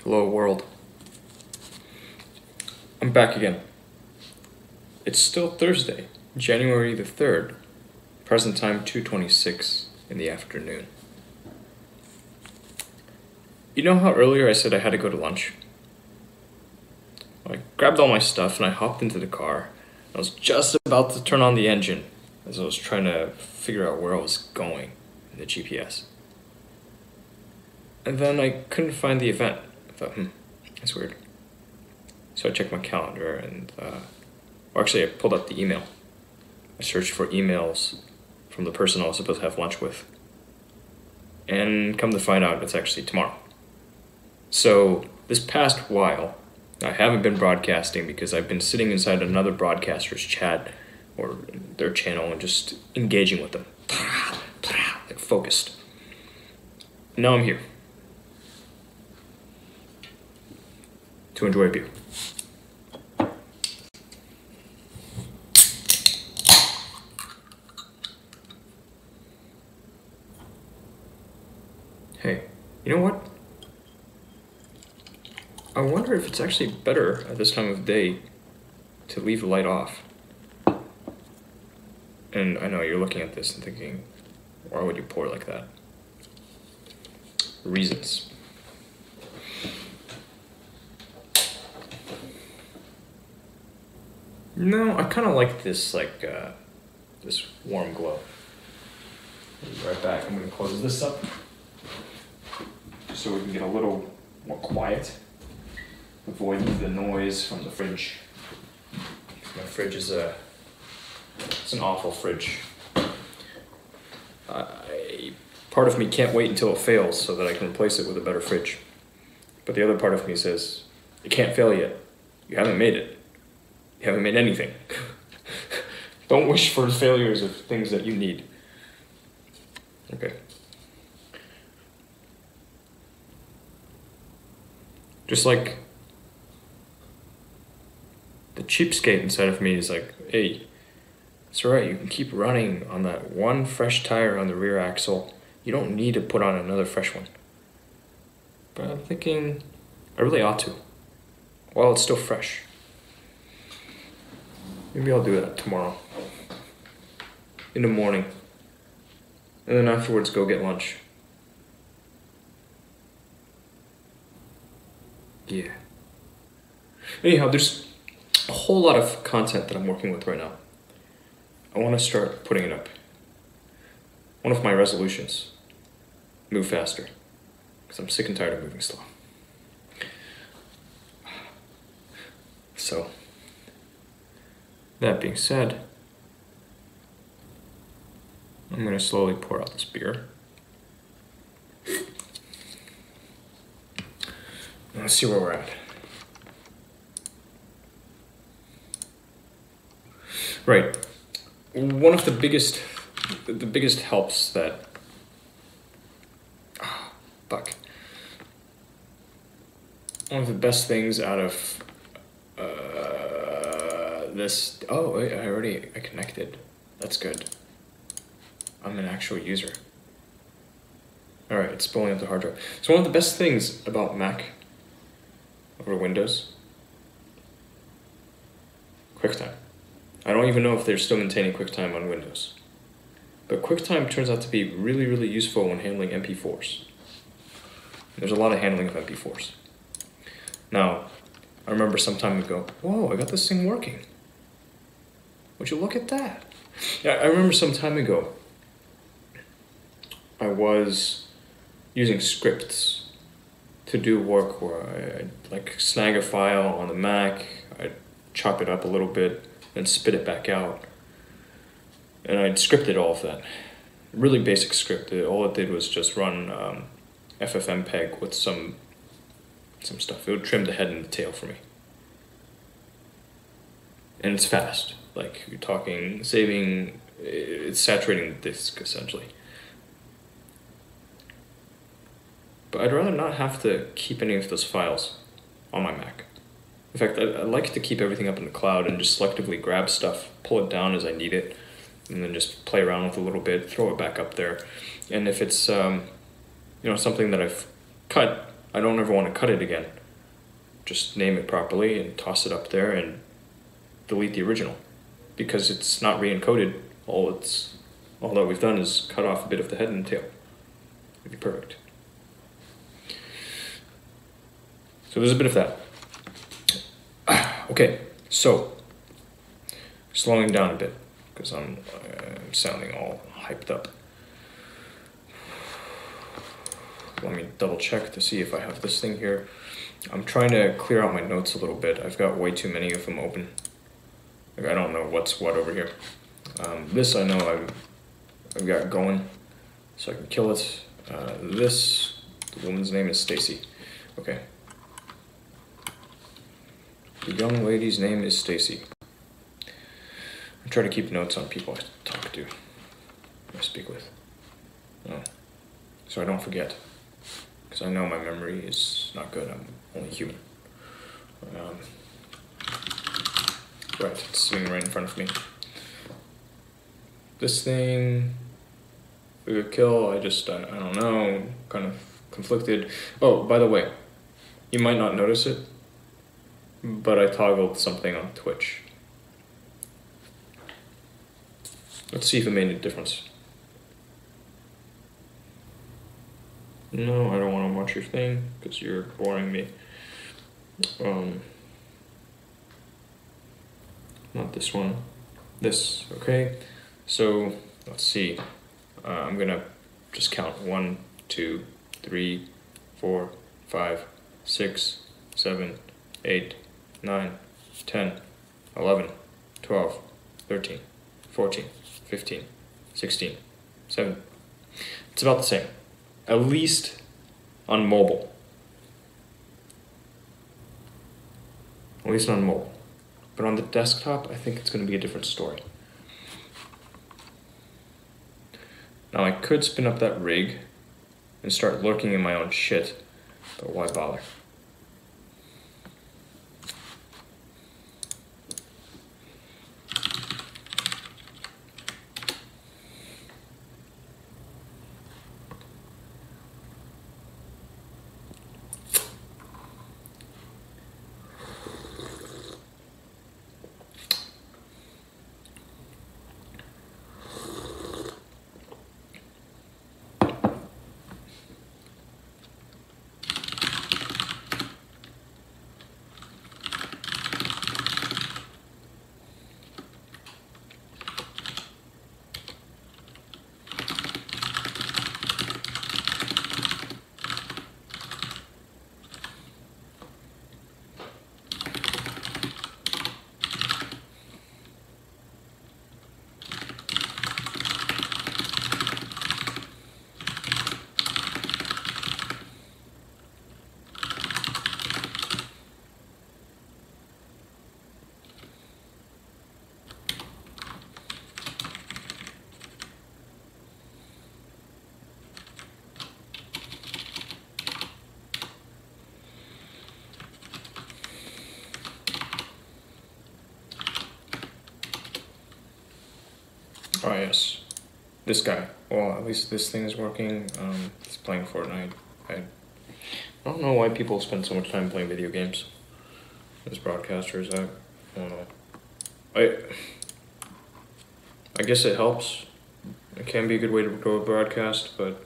Hello world. I'm back again. It's still Thursday, January the 3rd, present time 2:26 in the afternoon. You know how earlier I said I had to go to lunch? I grabbed all my stuff and I hopped into the car. I was just about to turn on the engine as I was trying to figure out where I was going in the GPS. And then I couldn't find the event. I thought, that's weird. So I checked my calendar and, I pulled up the email. I searched for emails from the person I was supposed to have lunch with. And come to find out, it's actually tomorrow. So this past while, I haven't been broadcasting because I've been sitting inside another broadcaster's chat or their channel and just engaging with them. Like focused. Now I'm here to enjoy a beer. Hey, you know what? I wonder if it's actually better at this time of day to leave the light off. And I know you're looking at this and thinking, why would you pour like that? Reasons. No, I kind of like this, this warm glow. I'll be right back. I'm going to close this up just so we can get a little more quiet. Avoid the noise from the fridge. My fridge is it's an awful fridge. Part of me can't wait until it fails so that I can replace it with a better fridge. But the other part of me says, it can't fail yet. You haven't made it. You haven't made anything. Don't wish for failures of things that you need. Okay. Just like the cheapskate inside of me is like, hey, it's alright, you can keep running on that one fresh tire on the rear axle. You don't need to put on another fresh one. But I'm thinking, I really ought to, while it's still fresh. Maybe I'll do that tomorrow, in the morning, and then afterwards go get lunch. Yeah. Anyhow, there's a whole lot of content that I'm working with right now. I want to start putting it up. One of my resolutions, move faster, because I'm sick and tired of moving slow. So, that being said, I'm going to slowly pour out this beer. Let's see where we're at. Right. One of the biggest helps that, one of the best things out of this, I connected. That's good. I'm an actual user. All right, it's pulling up the hard drive. So one of the best things about Mac over Windows, QuickTime. I don't even know if they're still maintaining QuickTime on Windows. But QuickTime turns out to be really, really useful when handling MP4s. There's a lot of handling of MP4s. Now, I remember some time ago, whoa, I got this thing working. Would you look at that? Yeah, I remember some time ago, I was using scripts to do work where I'd snag a file on the Mac, I'd chop it up a little bit, and spit it back out. And I'd scripted all of that. Really basic script. All it did was just run FFmpeg with some stuff. It would trim the head and the tail for me. And it's fast. Like, you're talking, it's saturating the disk, essentially. But I'd rather not have to keep any of those files on my Mac. In fact, I like to keep everything up in the cloud and just selectively grab stuff, pull it down as I need it, and then just play around with it a little bit, throw it back up there. And if it's something that I've cut I don't ever want to cut it again. Just name it properly and toss it up there and delete the original. Because it's not re-encoded, all that we've done is cut off a bit of the head and the tail. It'd be perfect. So there's a bit of that. Okay, so slowing down a bit because I'm sounding all hyped up. Let me double check to see if I have this thing here. I'm trying to clear out my notes a little bit. I've got way too many of them open. Like, I don't know what's what over here. This I know I've got going, so I can kill it. The woman's name is Stacy. Okay. The young lady's name is Stacy. I try to keep notes on people I talk to, I speak with. So I don't forget. Because I know my memory is not good, I'm only human. Right, it's sitting right in front of me. This thing, we would kill, I don't know, kind of conflicted. Oh, by the way, you might not notice it, but I toggled something on Twitch. Let's see if it made a difference. No, I don't want to watch your thing because you're boring me. Not this one. This, okay? So, let's see. I'm gonna just count 1, 2, 3, 4, 5, 6, 7, 8, 9, 10, 11, 12, 13, 14, 15, 16, 17. It's about the same. At least on mobile. At least on mobile. But on the desktop, I think it's going to be a different story. Now I could spin up that rig and start lurking in my own shit, but why bother? Oh yes, this guy. Well, at least this thing is working. He's playing Fortnite. I don't know why people spend so much time playing video games as broadcasters. I don't know. I guess it helps. It can be a good way to grow a broadcast, but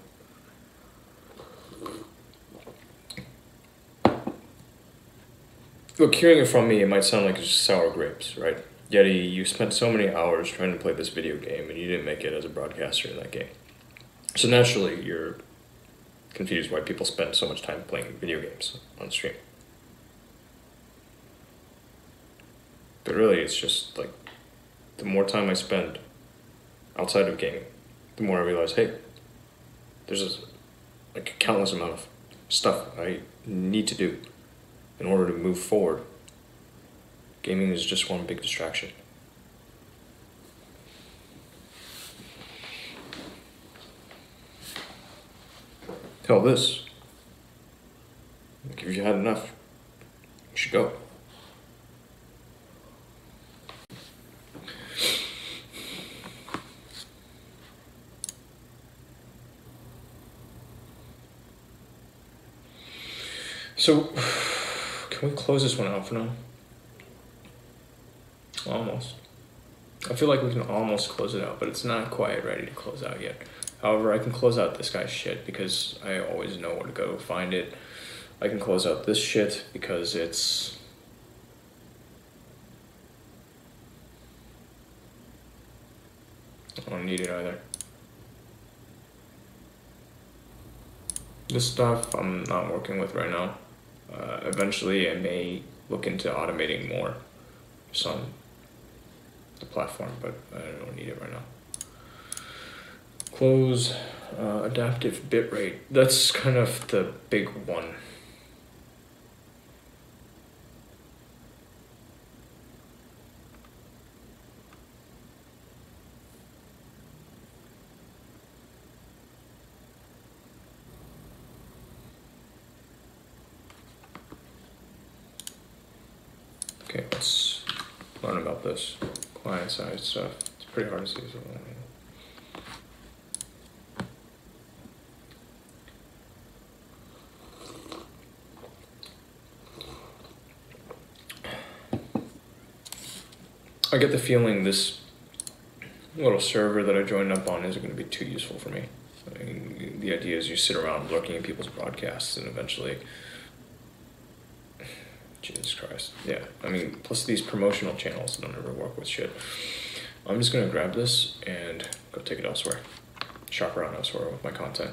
look, hearing it from me, it might sound like it's just sour grapes, right? Yeti, you spent so many hours trying to play this video game and you didn't make it as a broadcaster in that game. So naturally, you're confused why people spend so much time playing video games on stream. But really, it's just like, the more time I spend outside of gaming, the more I realize, hey, there's like a countless amount of stuff I need to do in order to move forward. Gaming is just one big distraction. Hell, this. Like, if you had enough, you should go. So, can we close this one out for now? Almost. I feel like we can almost close it out, but it's not quite ready to close out yet. However, I can close out this guy's shit because I always know where to go find it. I can close out this shit because it's... I don't need it either. This stuff I'm not working with right now. Eventually I may look into automating more just on the platform, but I don't need it right now. Close adaptive bitrate. That's kind of the big one. Okay, let's learn about this client side stuff. It's pretty hard to see. So I get the feeling this little server that I joined up on isn't going to be too useful for me. I mean, the idea is you sit around looking at people's broadcasts and eventually... Jesus Christ. Yeah, I mean, plus these promotional channels don't ever work with shit. I'm just gonna grab this and go take it elsewhere. Shop around elsewhere with my content.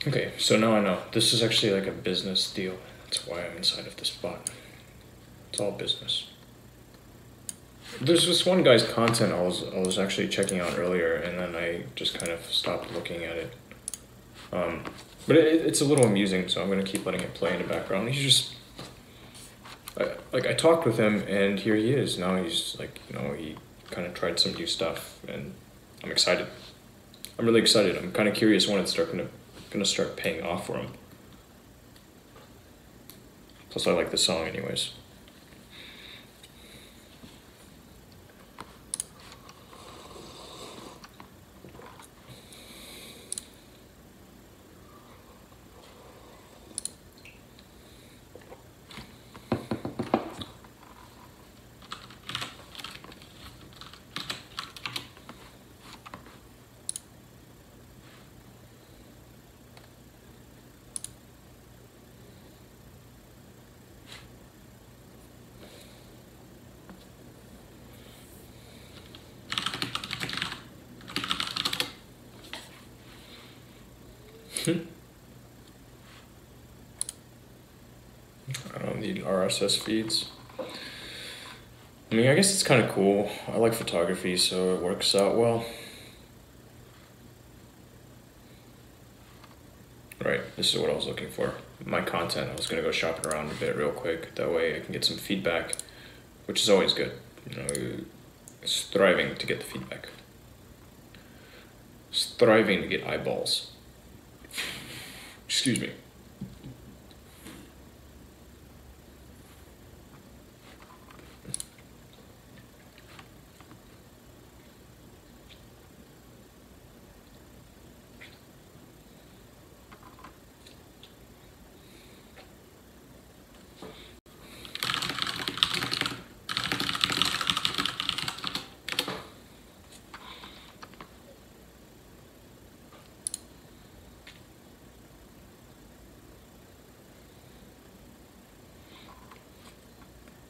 Okay, so now I know. This is actually like a business deal. That's why I'm inside of this bot. It's all business. There's this one guy's content I was actually checking out earlier, and then I just kind of stopped looking at it. But it's a little amusing, so I'm gonna keep letting it play in the background. He's just... I talked with him, and here he is. Now he's like, you know, he kind of tried some new stuff, and I'm excited. I'm really excited. I'm kind of curious when it's gonna start paying off for him. Plus, I like the song, anyways. I don't need RSS feeds. I mean, I guess it's kind of cool. I like photography, so it works out well. Right, this is what I was looking for. My content, I was gonna go shopping around a bit real quick. That way I can get some feedback, which is always good. You know, striving to get the feedback. Striving to get eyeballs. Excuse me.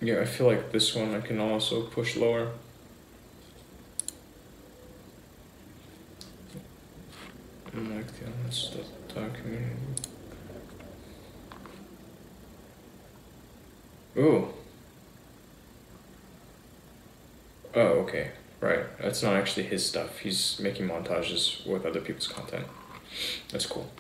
Yeah, I feel like this one I can also push lower. Like the honest community. Ooh. Oh, okay. Right. That's not actually his stuff. He's making montages with other people's content. That's cool.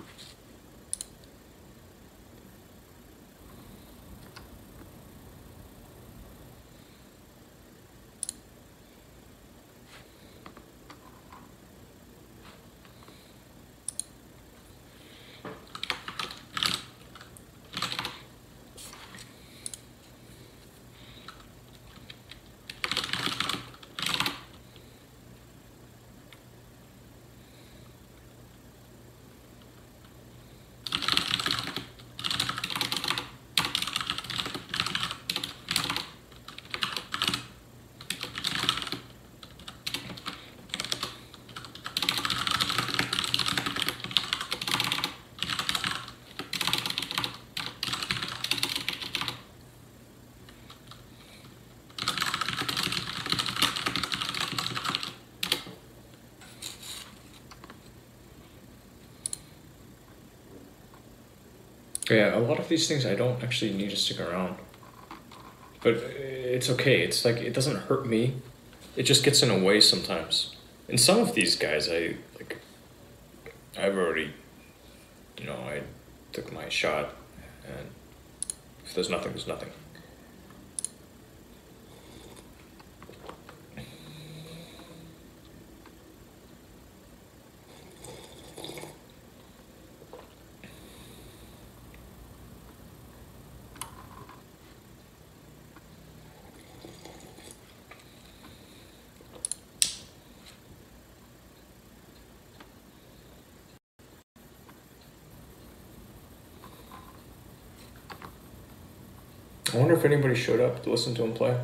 Yeah, a lot of these things I don't actually need to stick around. But it's okay. It's like, it doesn't hurt me. It just gets in the way sometimes. And some of these guys, I've already, I took my shot, and if there's nothing, there's nothing. I wonder if anybody showed up to listen to him play.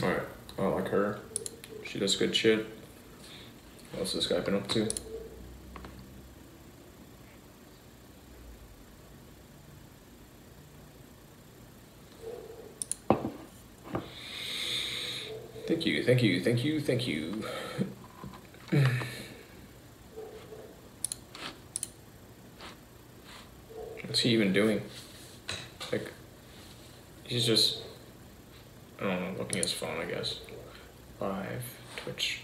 Alright, I like her. She does good shit. What else has this guy been up to? Thank you, thank you, thank you, thank you. What's he even doing? Like, he's just, I don't know, looking at his phone, I guess. Live, Twitch.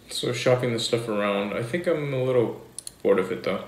So shopping this stuff around, I think I'm a little bored of it though.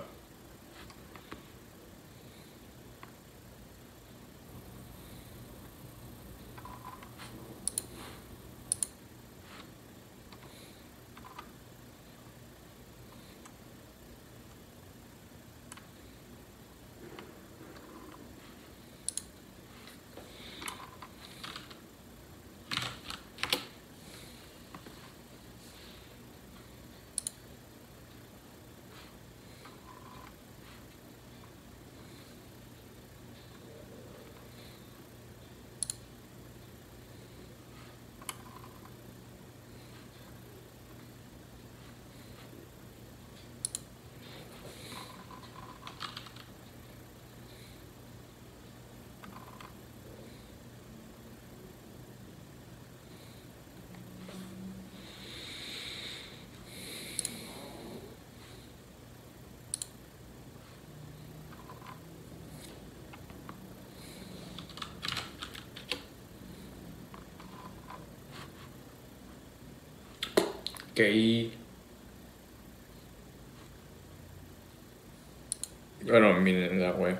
gay. I don't mean it in that way.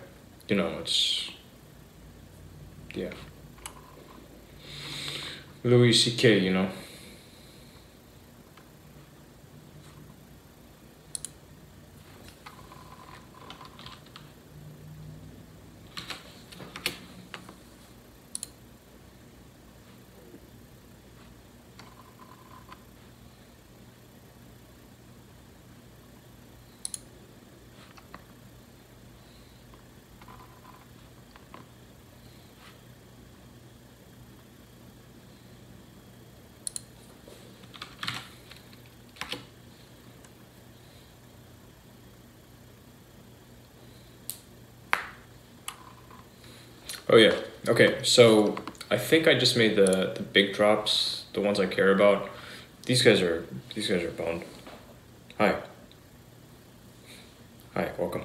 You know, it's... Yeah. Louis C.K., you know? Oh yeah. Okay, so I think I just made the big drops, the ones I care about. These guys are boned. Hi. Hi, welcome.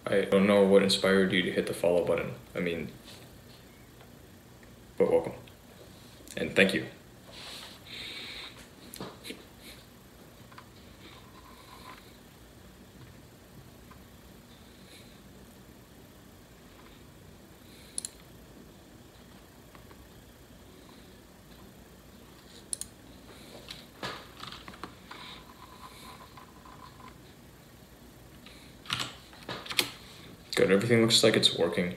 I don't know what inspired you to hit the follow button. I mean, but welcome. And thank you. Good, everything looks like it's working.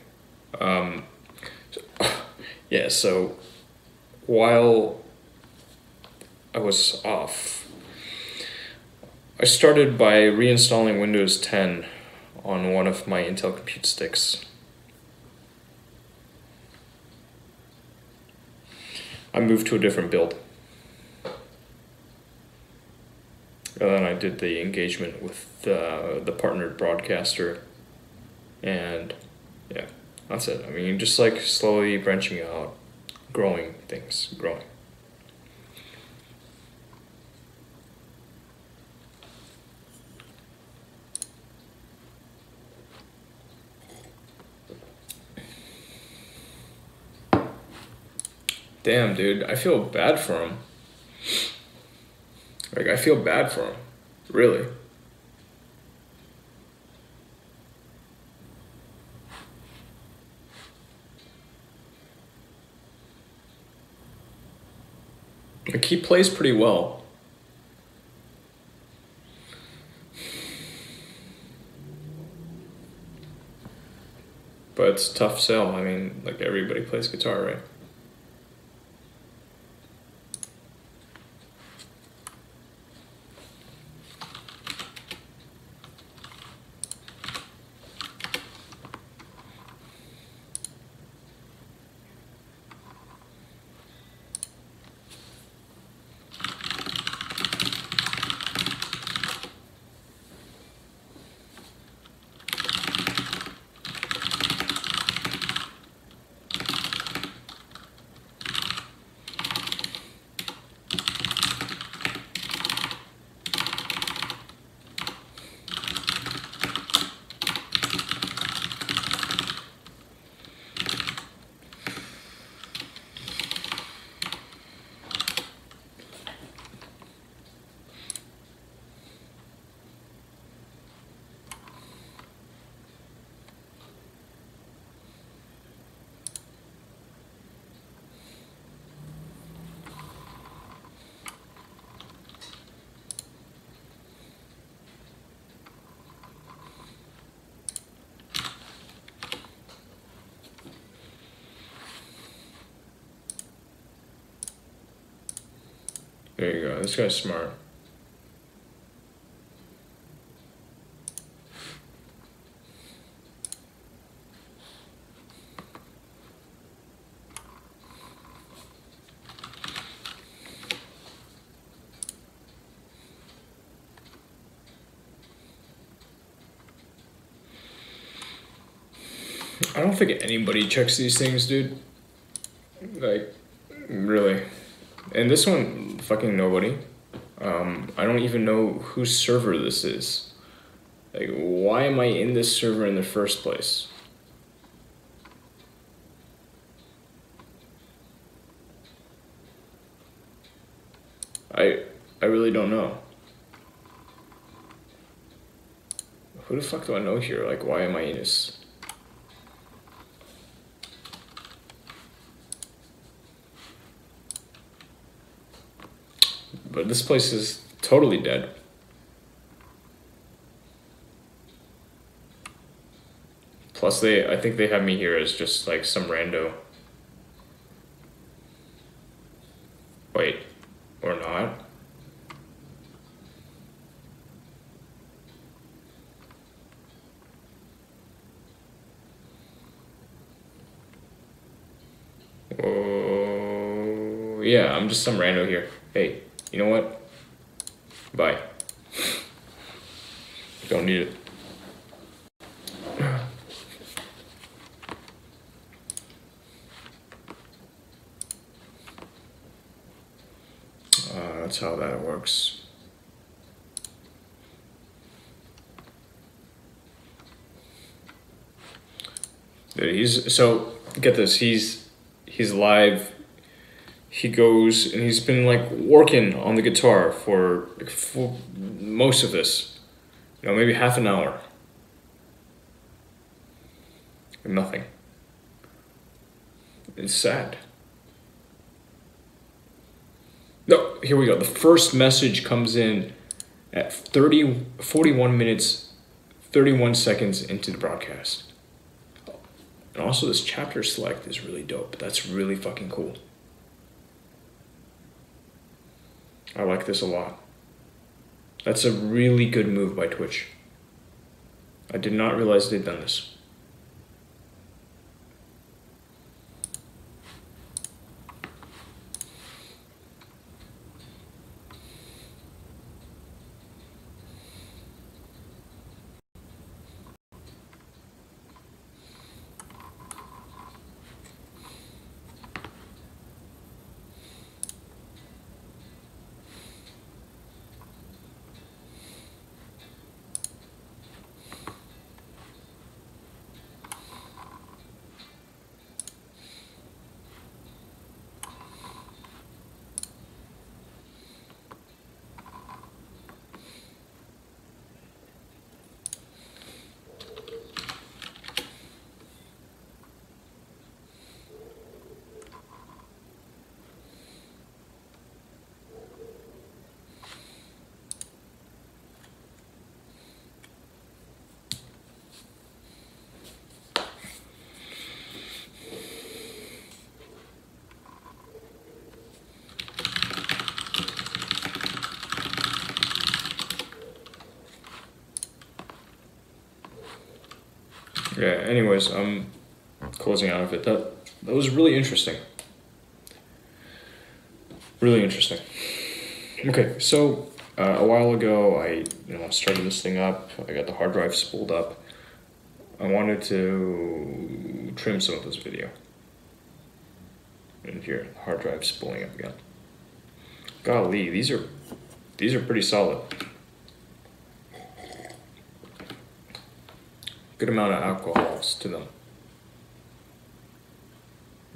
Yeah, so while I was off, I started by reinstalling Windows 10 on one of my Intel Compute sticks. I moved to a different build. And then I did the engagement with the partnered broadcaster. And yeah, that's it. I mean, just like slowly branching out, growing things, growing. Damn, dude, I feel bad for him. Like, I feel bad for him. Really. Like, he plays pretty well. But it's a tough sell. I mean, like, everybody plays guitar, right? There you go. This guy's smart. I don't think anybody checks these things, dude. Like, really. And this one, fucking nobody. I don't even know whose server this is. Like, why am I in this server in the first place? I really don't know. Who the fuck do I know here? Like, why am I in this? But this place is totally dead. Plus, I think they have me here as just like some rando. Wait, or not? Oh, yeah, I'm just some rando here. Hey, you know what? Bye. Don't need it. That's how that works. Dude, so get this, he's live. He goes and he's been like working on the guitar for most of this, maybe half an hour. Nothing. It's sad. No, here we go. The first message comes in at 41 minutes, 31 seconds into the broadcast. And also this chapter select is really dope. That's really fucking cool. I like this a lot. That's a really good move by Twitch. I did not realize they'd done this. Yeah, anyways, I'm closing out of it. That was really interesting. Really interesting. Okay, so a while ago, I started this thing up. I got the hard drive spooled up. I wanted to trim some of this video. And here, the hard drive spooling up again. Golly, these are pretty solid. Good amount of alcohols to them.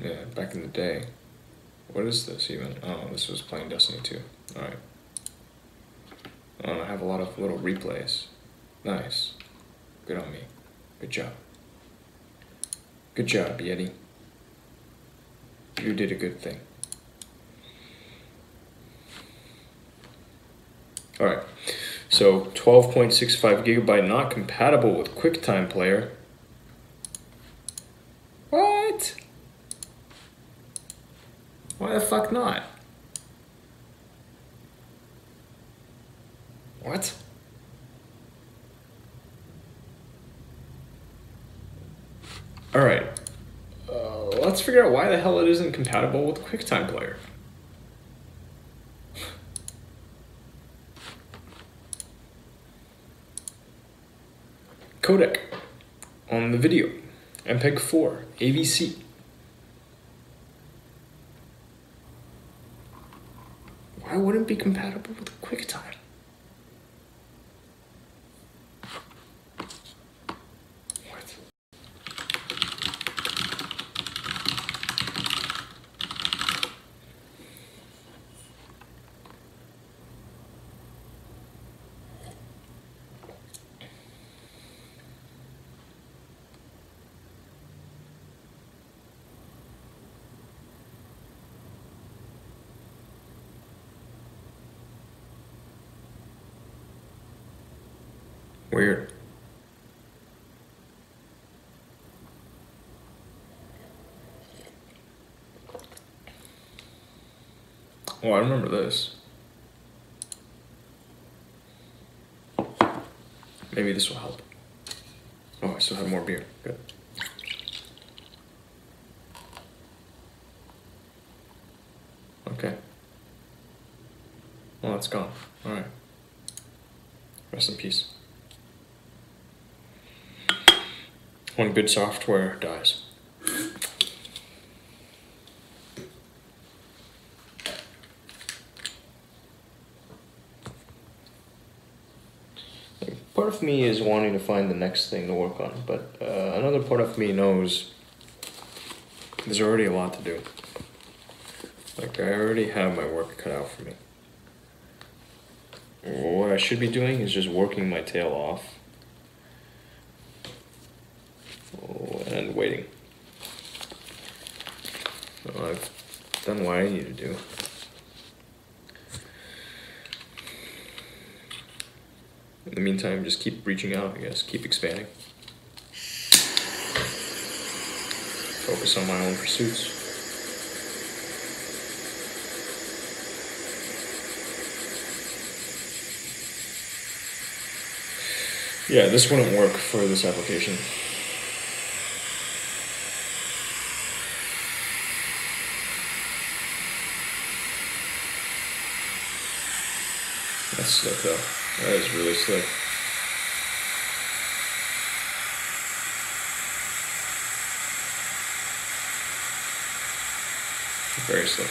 Yeah, back in the day. What is this even? Oh, this was playing Destiny 2. Alright. I have a lot of little replays. Nice. Good on me. Good job. Good job, Yeti. You did a good thing. Alright. So 12.65 gigabyte not compatible with QuickTime Player. What? Why the fuck not? What? Alright. Let's figure out why the hell it isn't compatible with QuickTime Player. Codec on the video, MPEG 4, AVC. Why wouldn't it be compatible with QuickTime? What? Weird. Oh, I remember this. Maybe this will help. Oh, I still have more beer. Good. Okay. Well, that's gone. Alright. Rest in peace. When good software dies. Part of me is wanting to find the next thing to work on, but another part of me knows there's already a lot to do. Like, I already have my work cut out for me. What I should be doing is just working my tail off. And waiting. Well, I've done what I need to do. In the meantime, just keep reaching out, I guess. Keep expanding. Focus on my own pursuits. Yeah, this wouldn't work for this application. That's slick though. That is really slick. Very slick.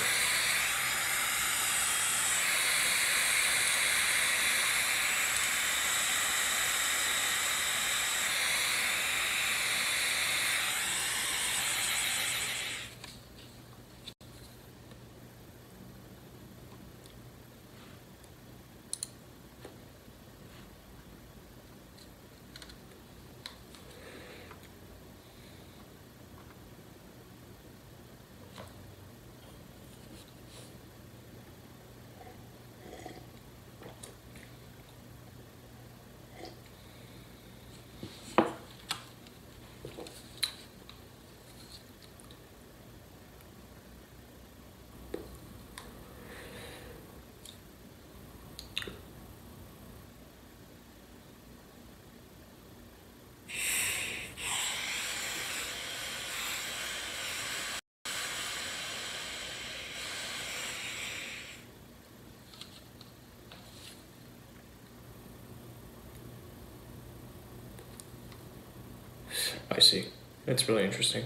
I see. That's really interesting.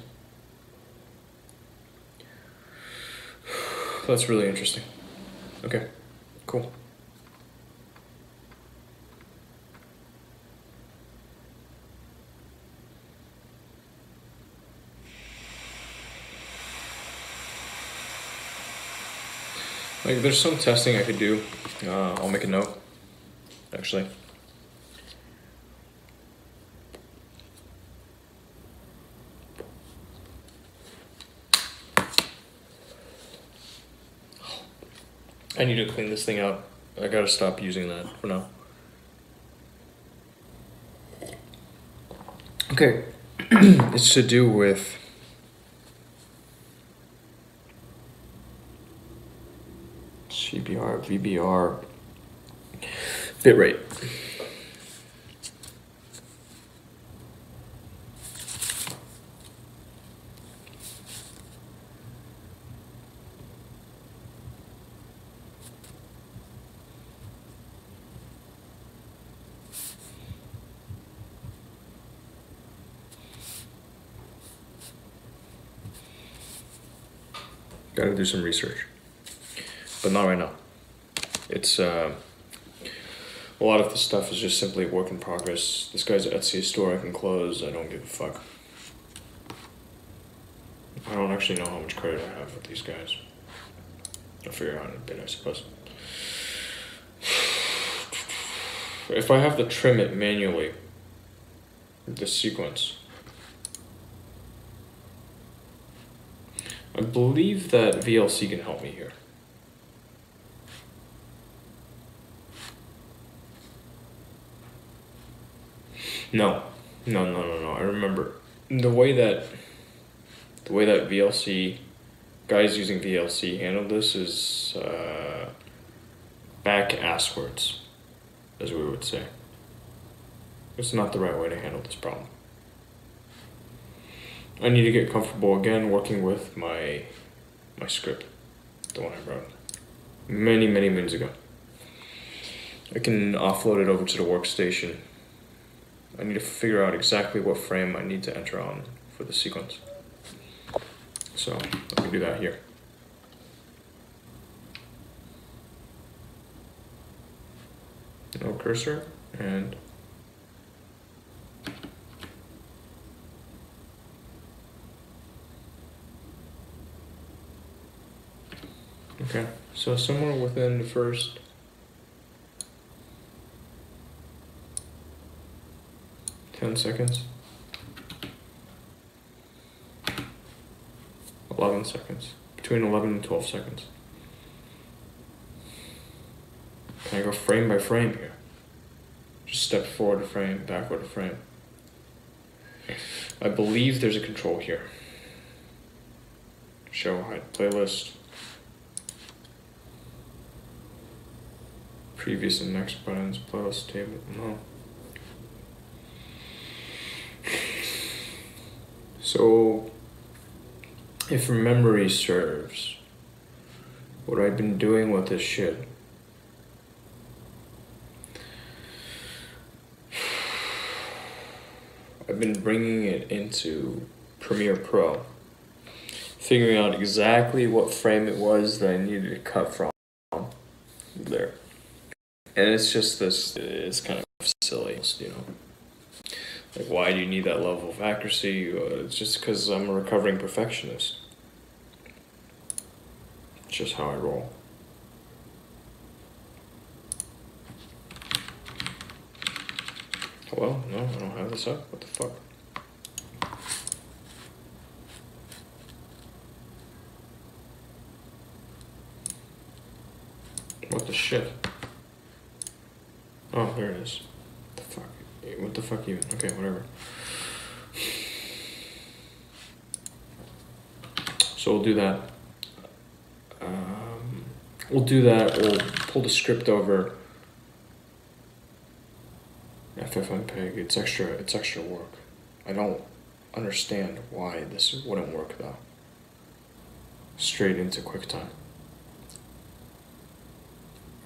That's really interesting. Okay, cool. Like, there's some testing I could do. I'll make a note, actually. I need to clean this thing out. I gotta stop using that for now. Okay, it's to do with CBR, VBR, bitrate. Gotta do some research, but not right now. It's a lot of the stuff is just simply work in progress. This guy's Etsy store I can close. I don't give a fuck. I don't actually know how much credit I have with these guys. I'll figure out in a bit, I suppose. If I have to trim it manually, the sequence, I believe that VLC can help me here. No, no. I remember the way that VLC guys using VLC handled this is back asswards, as we would say. It's not the right way to handle this problem. I need to get comfortable again working with my script, the one I wrote many moons ago. I can offload it over to the workstation. I need to figure out exactly what frame I need to enter on for the sequence. So let me do that here. No cursor and okay, so somewhere within the first 10 seconds, 11 seconds, between 11 and 12 seconds. Can I go frame by frame here? Just step forward a frame, backward a frame. I believe there's a control here. Show hide playlist. Previous and next buttons, playlist table, no. So, if memory serves, what I've been doing with this shit, I've been bringing it into Premiere Pro, figuring out exactly what frame it was that I needed to cut from there. And it's just this, it's kind of silly, you know. Like, why do you need that level of accuracy? It's just because I'm a recovering perfectionist. It's just how I roll. Well, no, I don't have this up. What the fuck? What the shit? Oh, there it is. What the fuck? What the fuck even? Okay, whatever. So we'll do that. We'll pull the script over. FFmpeg, it's extra work. I don't understand why this wouldn't work though. Straight into QuickTime.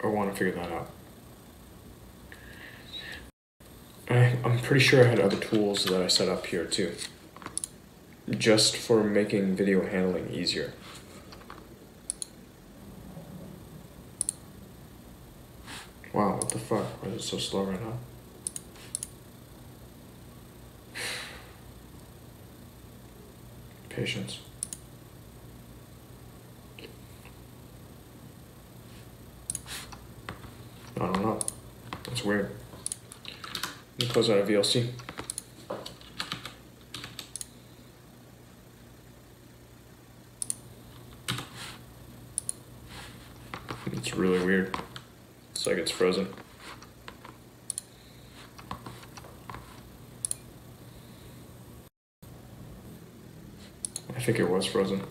I want to figure that out. I'm pretty sure I had other tools that I set up here too. Just for making video handling easier. Wow, what the fuck? Why is it so slow right now? Patience. I don't know. That's weird. Let me close out of VLC. It's really weird. It's like it's frozen. I think it was frozen.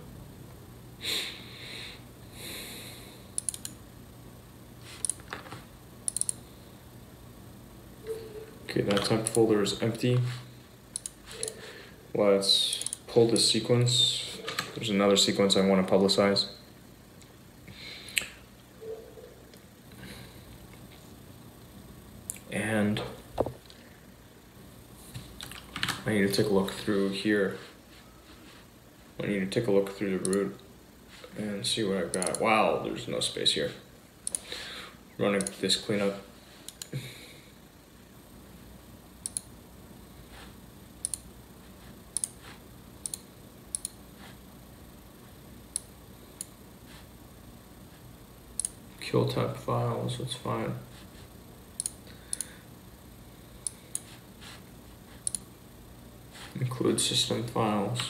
Okay, that temp folder is empty. Let's pull this sequence. There's another sequence I want to publicize. And I need to take a look through here. I need to take a look through the root and see what I've got. Wow, there's no space here. Running this cleanup. Kill temp files, that's fine. Include system files.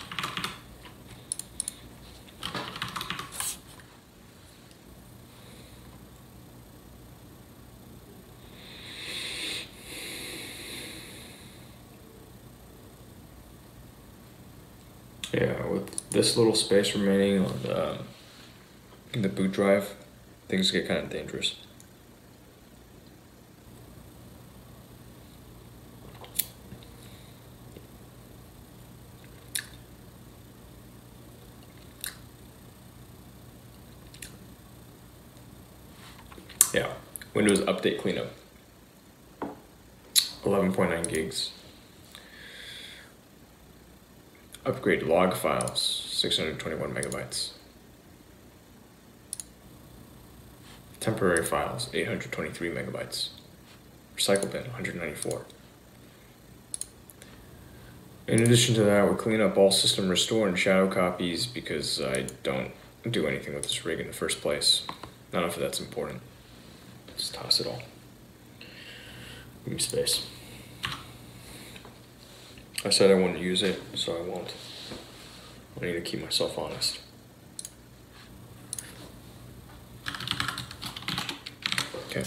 Yeah, with this little space remaining on the boot drive, things get kind of dangerous. Yeah, Windows Update Cleanup. 11.9 gigs. Upgrade log files, 621 megabytes. Temporary files, 823 megabytes. Recycle bin, 194. In addition to that, we'll clean up all system restore and shadow copies because I don't do anything with this rig in the first place. None of that's important. Just toss it all. Give me space. I said I wouldn't use it, so I won't. I need to keep myself honest. Okay.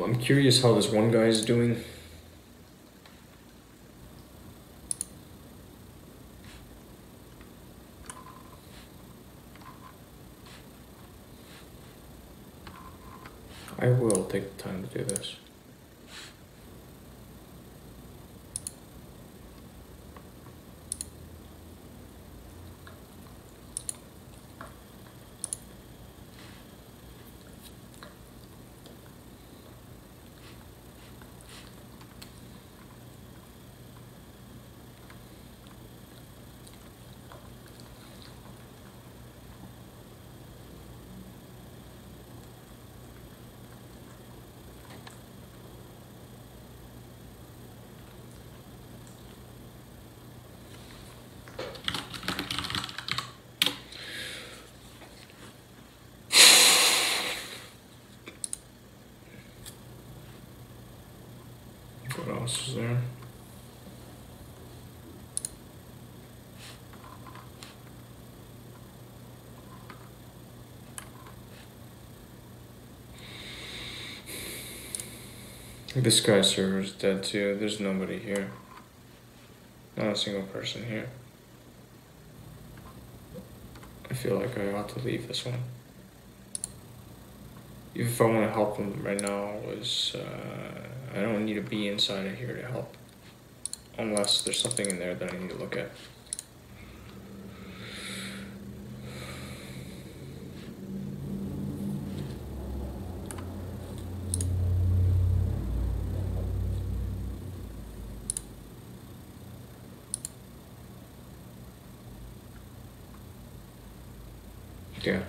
I'm curious how this one guy is doing. I will take the time to do this. What else is there? This guy's server is dead too. There's nobody here. Not a single person here. I feel like I ought to leave this one. Even if I want to help them right now, I don't need to be inside of here to help. Unless there's something in there that I need to look at. Yeah,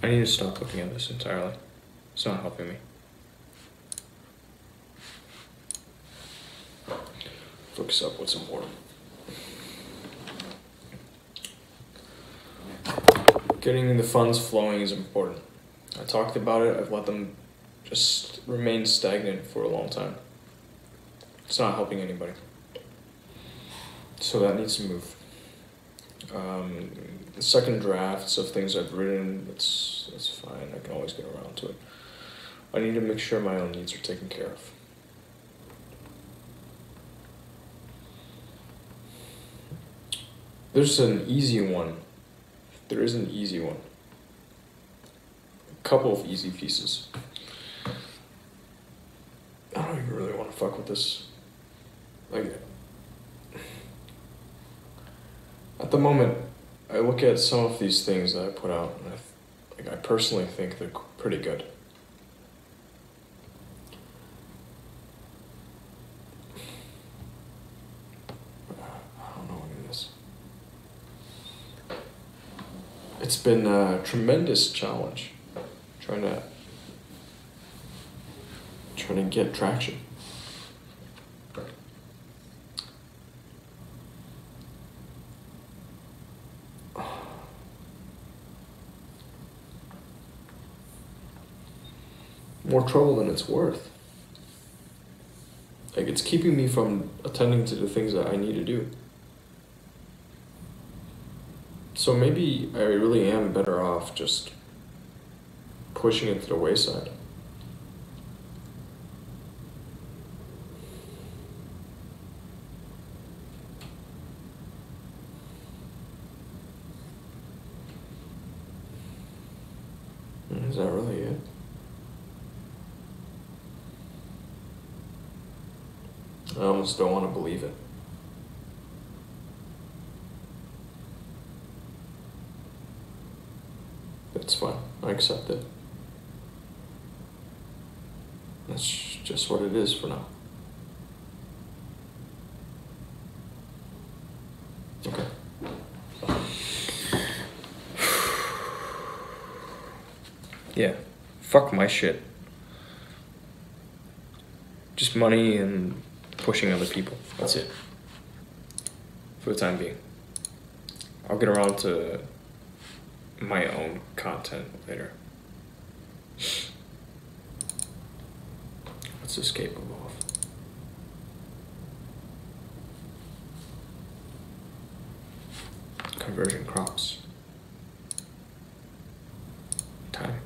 I need to stop looking at this entirely. It's not helping me. Focus up what's important. Getting the funds flowing is important. I talked about it, I've let them just remain stagnant for a long time. It's not helping anybody. So that needs to move. The second drafts of things I've written, it's fine, I can always get around to it. I need to make sure my own needs are taken care of. There's an easy one. There is an easy one. A couple of easy pieces. I don't even really want to fuck with this. Like, at the moment, I look at some of these things that I put out, and I personally think they're pretty good. I don't know what it is. It's been a tremendous challenge trying to get traction. more trouble than it's worth. Like, it's keeping me from attending to the things that I need to do. So maybe I really am better off just pushing it to the wayside. Is that really it? I almost don't want to believe it. It's fine. I accept it. That's just what it is for now. Okay. Yeah. Fuck my shit. Just money and pushing other people. That's it. For the time being. I'll get around to my own content later. What's this capable of? Conversion crops. Time.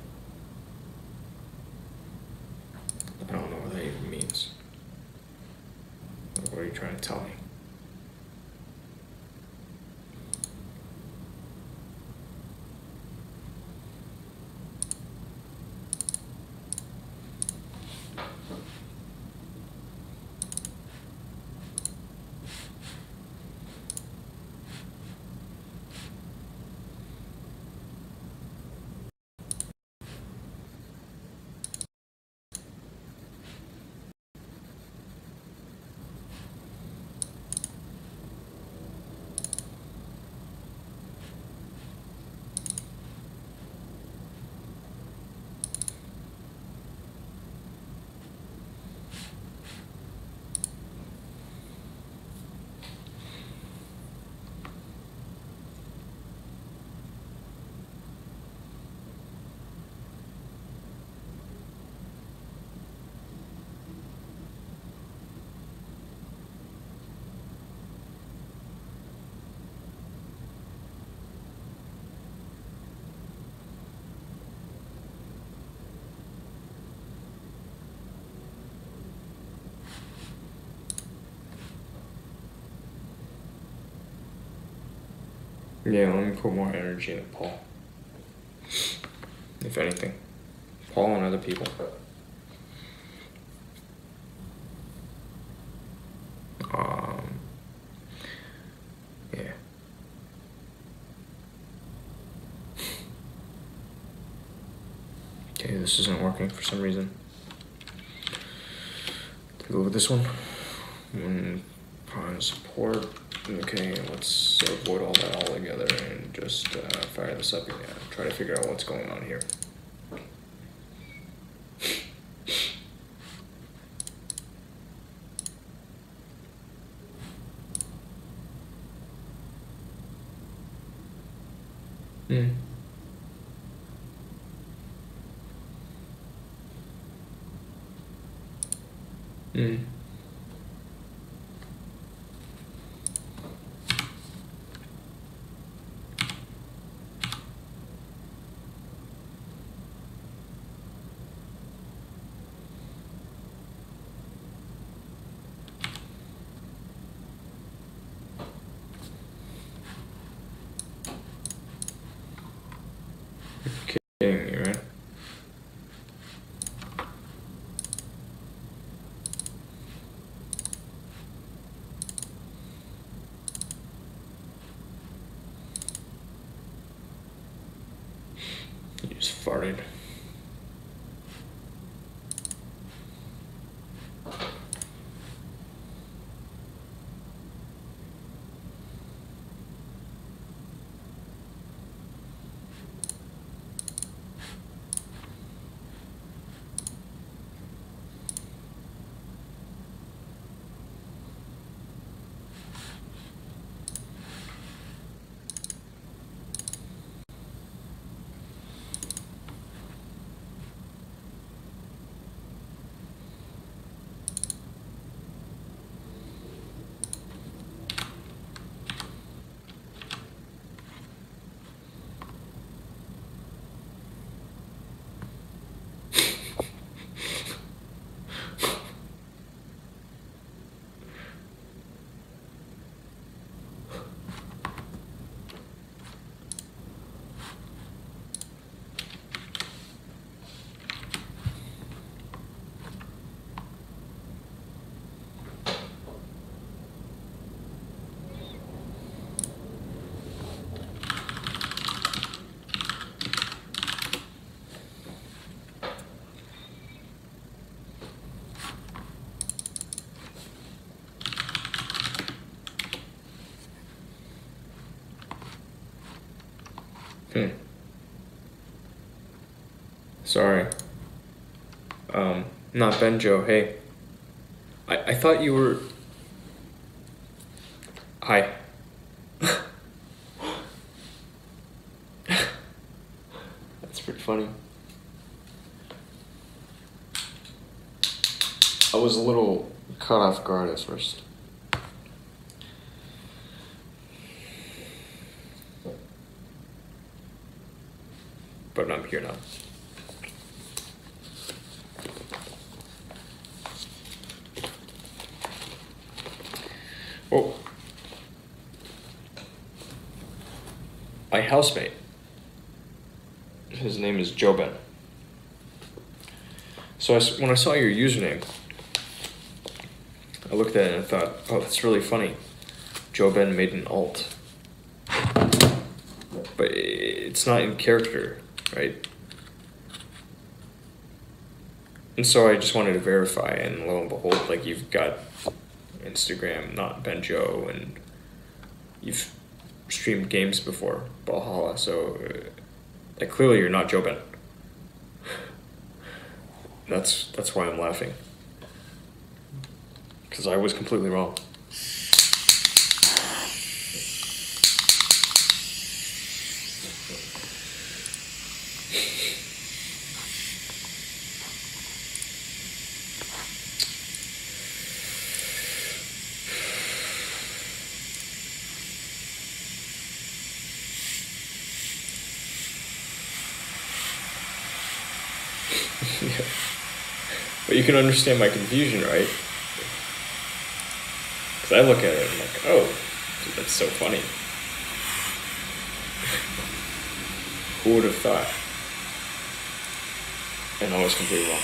I don't know what that even means. What are you trying to tell me? Yeah, let me put more energy into Paul. If anything. Paul and other people. Yeah. Okay, this isn't working for some reason. Go with this one. Pawn support. Okay, let's avoid all that altogether and just fire this up again. Try to figure out what's going on here. Hmm. Hmm. Kidding me, right? You just farted. Sorry. Not Benjo. Hey. I thought you were... Hi. That's pretty funny. I was a little caught off guard at first. But I'm here now. Oh. My housemate. His name is Joben. So when I saw your username, I looked at it and I thought, oh, that's really funny. Joben made an alt. But it's not in character, right? And so I just wanted to verify, and lo and behold, like, you've got Instagram, not Benjo, and you've streamed games before, Valhalla, so like, clearly you're not Joben. That's why I'm laughing. Because I was completely wrong. Yeah. But you can understand my confusion, right? Because I look at it and I'm like, oh, dude, that's so funny. Who would have thought? And I was completely wrong.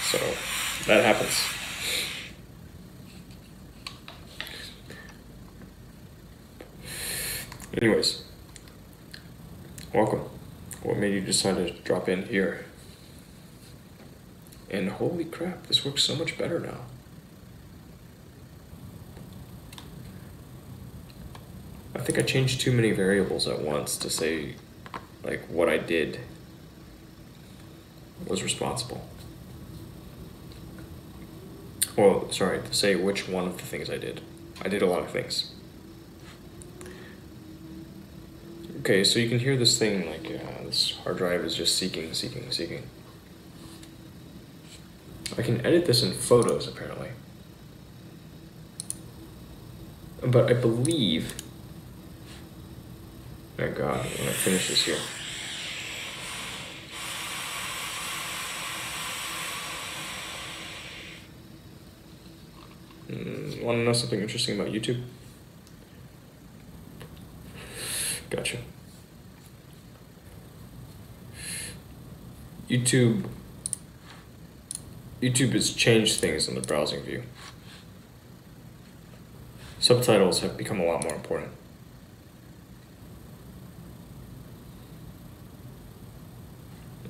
So, that happens. Anyways, welcome. What made you decide to drop in here? And holy crap, this works so much better now. I think I changed too many variables at once to say, like, what I did was responsible. Well, sorry, to say which one of the things I did. I did a lot of things. Okay, so you can hear this thing, like, this hard drive is just seeking. I can edit this in photos, apparently. But I believe... My God, when I finish this here. Want to know something interesting about YouTube? Gotcha. YouTube has changed things in the browsing view. Subtitles have become a lot more important.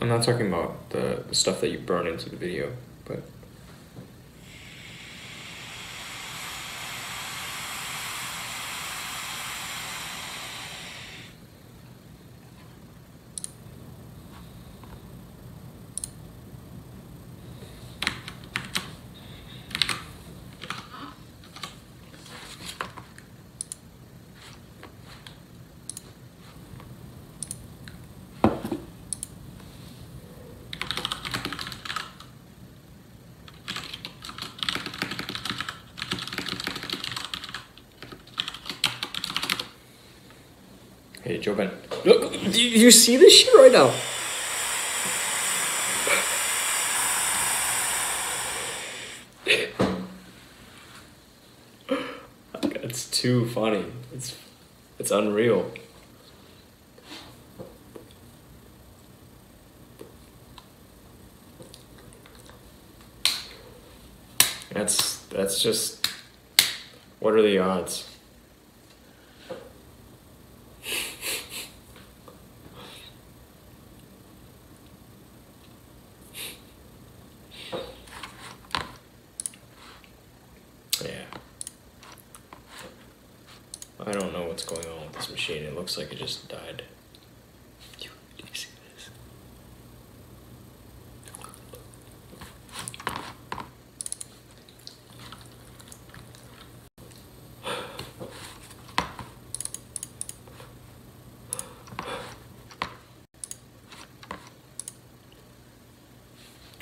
I'm not talking about the stuff that you burn into the video, but hey, Joe Ben. Look, do you see this shit right now? It's too funny. It's unreal. That's just, what are the odds? Yeah. I don't know what's going on with this machine. It looks like it just died. Do you see this?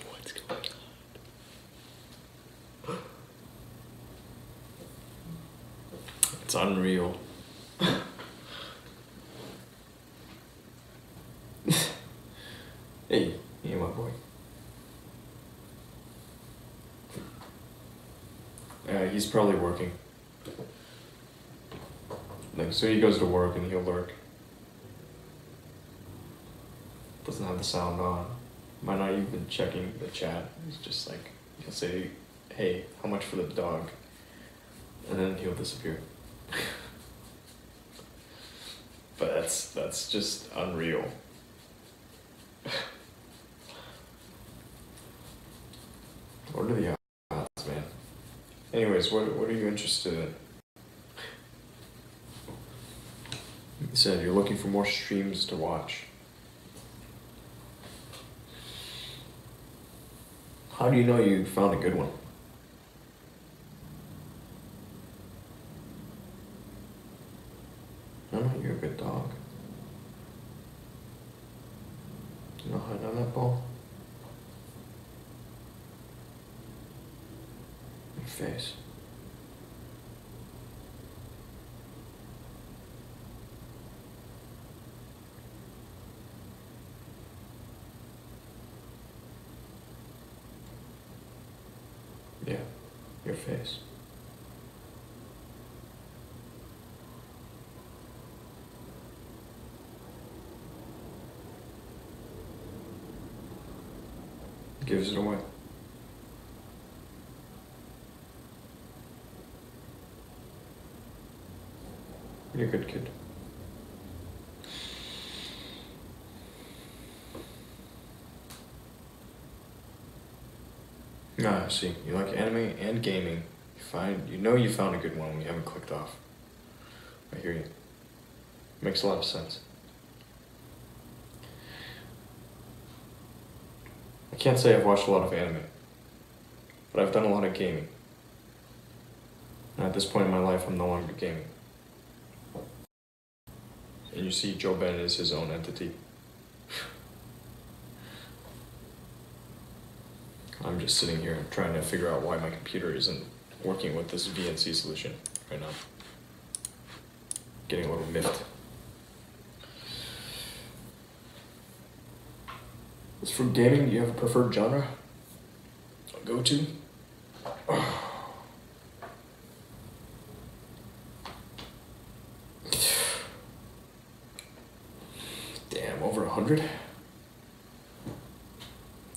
What's going on? It's unreal. Hey, my boy. He's probably working. Like, so he goes to work and he'll lurk. Doesn't have the sound on. Might not even been checking the chat. He's just like, he'll say, hey, how much for the dog? And then he'll disappear. But that's just unreal. What are the odds, man? Anyways, what are you interested in? You said you're looking for more streams to watch. How do you know you found a good one? I know you're a good dog. You know hide on that ball? Your face. Yeah, your face. Gives it away. You're a good kid. Ah, I see. You like anime and gaming. You know you found a good one when you haven't clicked off. I hear you. Makes a lot of sense. I can't say I've watched a lot of anime, but I've done a lot of gaming. And at this point in my life, I'm no longer gaming. And you see, Joe Ben is his own entity. I'm just sitting here trying to figure out why my computer isn't working with this VNC solution right now. Getting a little miffed. As for gaming, do you have a preferred genre? A go-to? Damn, over 100?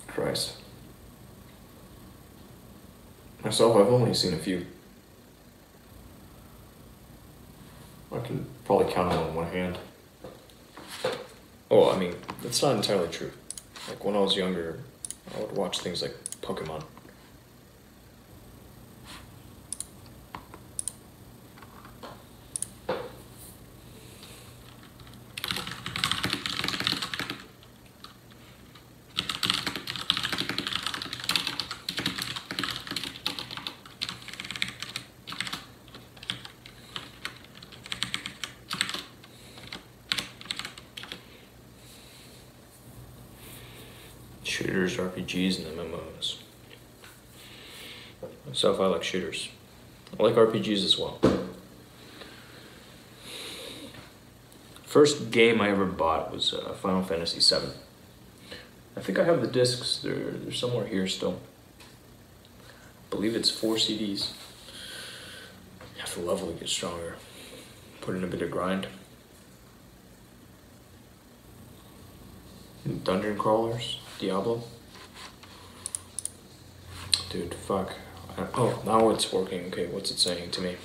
Christ. Myself, I've only seen a few. I can probably count them on one hand. Oh, I mean, that's not entirely true. Like, when I was younger, I would watch things like Pokemon. Shooters, RPGs, and MMOs. Myself, I like shooters. I like RPGs as well. First game I ever bought was Final Fantasy VII. I think I have the discs. They're somewhere here still. I believe it's 4 CDs. You have to level to get stronger. Put in a bit of grind. Dungeon crawlers. Diablo. Dude, fuck. Oh, now it's working. Okay, what's it saying to me?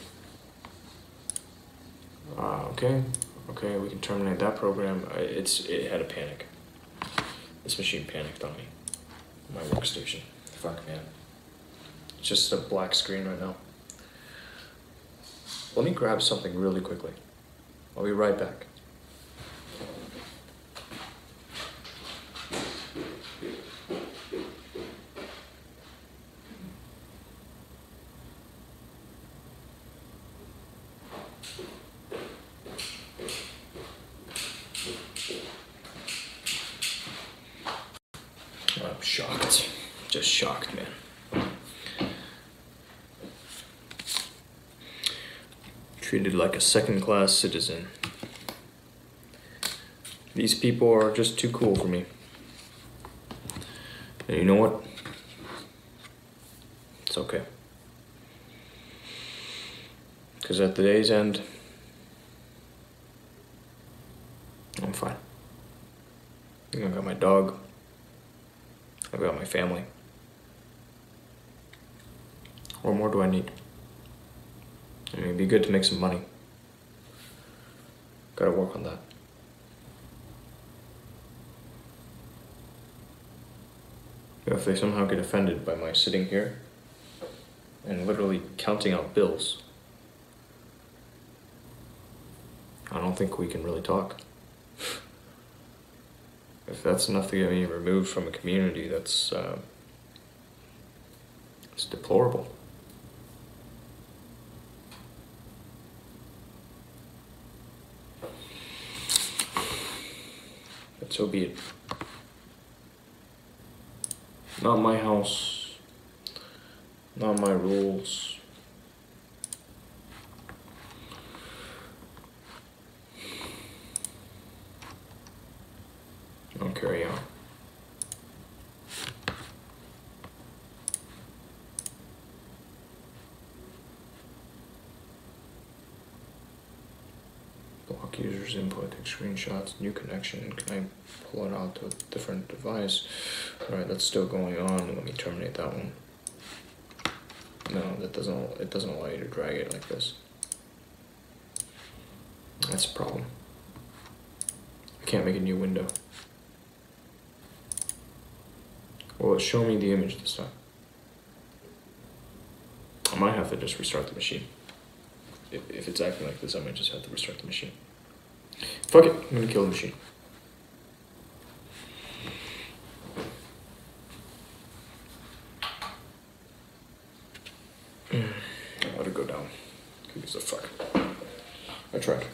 Okay, we can terminate that program. It had a panic. This machine panicked on me. My workstation. Fuck, man. It's just a black screen right now. Let me grab something really quickly. I'll be right back. I'm shocked. Just shocked, man. Treated like a second-class citizen. These people are just too cool for me. And you know what? It's okay. Because at the day's end, I'm fine. I got my dog. I've got my family. What more do I need? I mean, it'd be good to make some money. Gotta work on that. If they somehow get offended by my sitting here and literally counting out bills, I don't think we can really talk. If that's enough to get me removed from a community, it's deplorable. But so be it. Not my house, not my rules. I'll carry on. Block user's input, take screenshots, new connection. Can I pull it out to a different device? Alright, that's still going on. Let me terminate that one. No, it doesn't allow you to drag it like this. That's a problem. I can't make a new window. Well, show me the image this time. I might have to just restart the machine. If it's acting like this, I might just have to restart the machine. Fuck it, I'm gonna kill the machine. I'll let it go down. Who gives a fuck? I tried.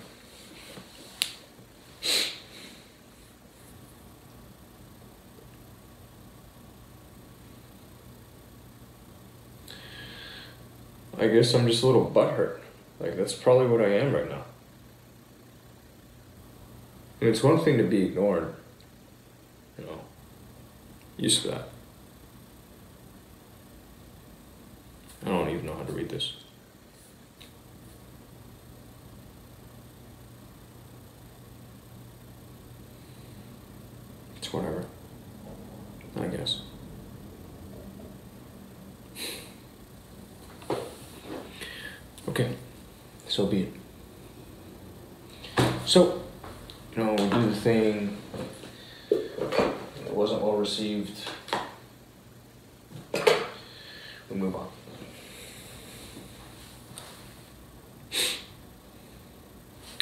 I guess I'm just a little butthurt. Like, that's probably what I am right now. I mean, it's one thing to be ignored. You know, used to that. I don't even know how to read this. It's whatever, I guess. Okay, so be it. So, you know, we do the thing. It wasn't well received. We move on.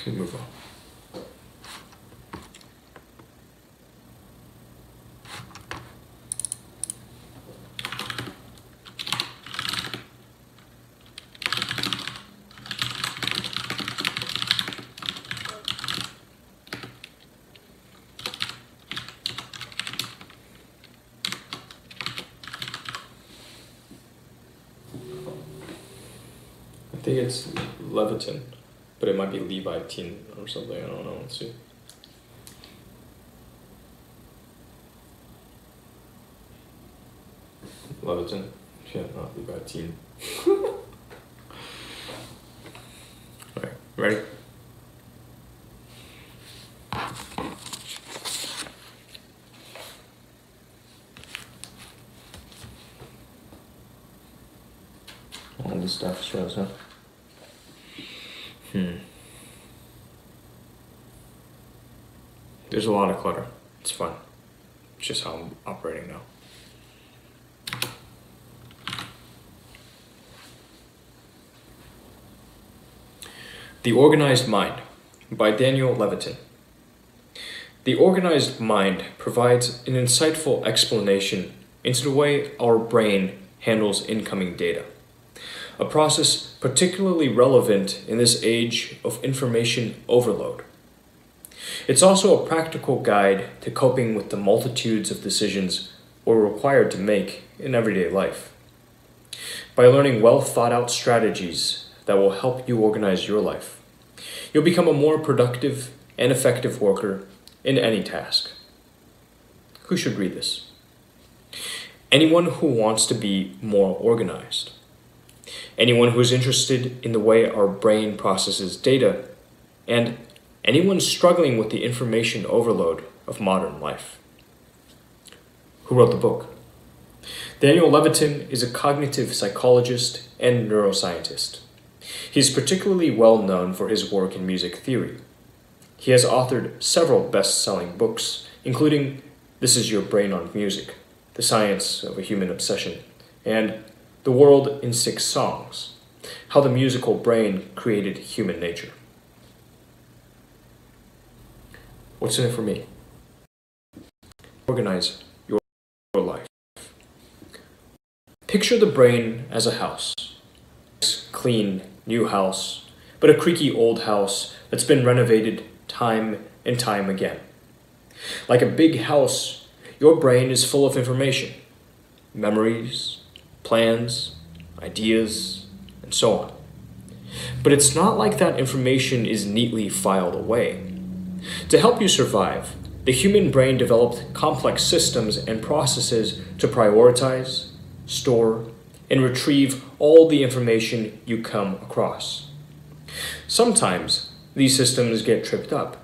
We move on. I think it's Leviton, but it might be Levitin or something. I don't know. Let's see. Leviton. Yeah, not Levitin. Alright, ready? All this stuff shows up. There's a lot of clutter. It's fun. It's just how I'm operating now. The Organized Mind by Daniel Levitin. The organized mind provides an insightful explanation into the way our brain handles incoming data, a process particularly relevant in this age of information overload. It's also a practical guide to coping with the multitudes of decisions we're required to make in everyday life. By learning well-thought-out strategies that will help you organize your life, you'll become a more productive and effective worker in any task. Who should read this? Anyone who wants to be more organized. Anyone who is interested in the way our brain processes data, and anyone struggling with the information overload of modern life. Who wrote the book? Daniel Levitin is a cognitive psychologist and neuroscientist. He is particularly well known for his work in music theory. He has authored several best-selling books, including This Is Your Brain on Music, The Science of a Human Obsession, and The World in 6 Songs, How the Musical Brain Created Human Nature. What's in it for me? Organize your life. Picture the brain as a house. Clean, new house, but a creaky old house that's been renovated time and time again. Like a big house, your brain is full of information, memories, plans, ideas, and so on. But it's not like that information is neatly filed away. To help you survive, the human brain developed complex systems and processes to prioritize, store, and retrieve all the information you come across. Sometimes these systems get tripped up.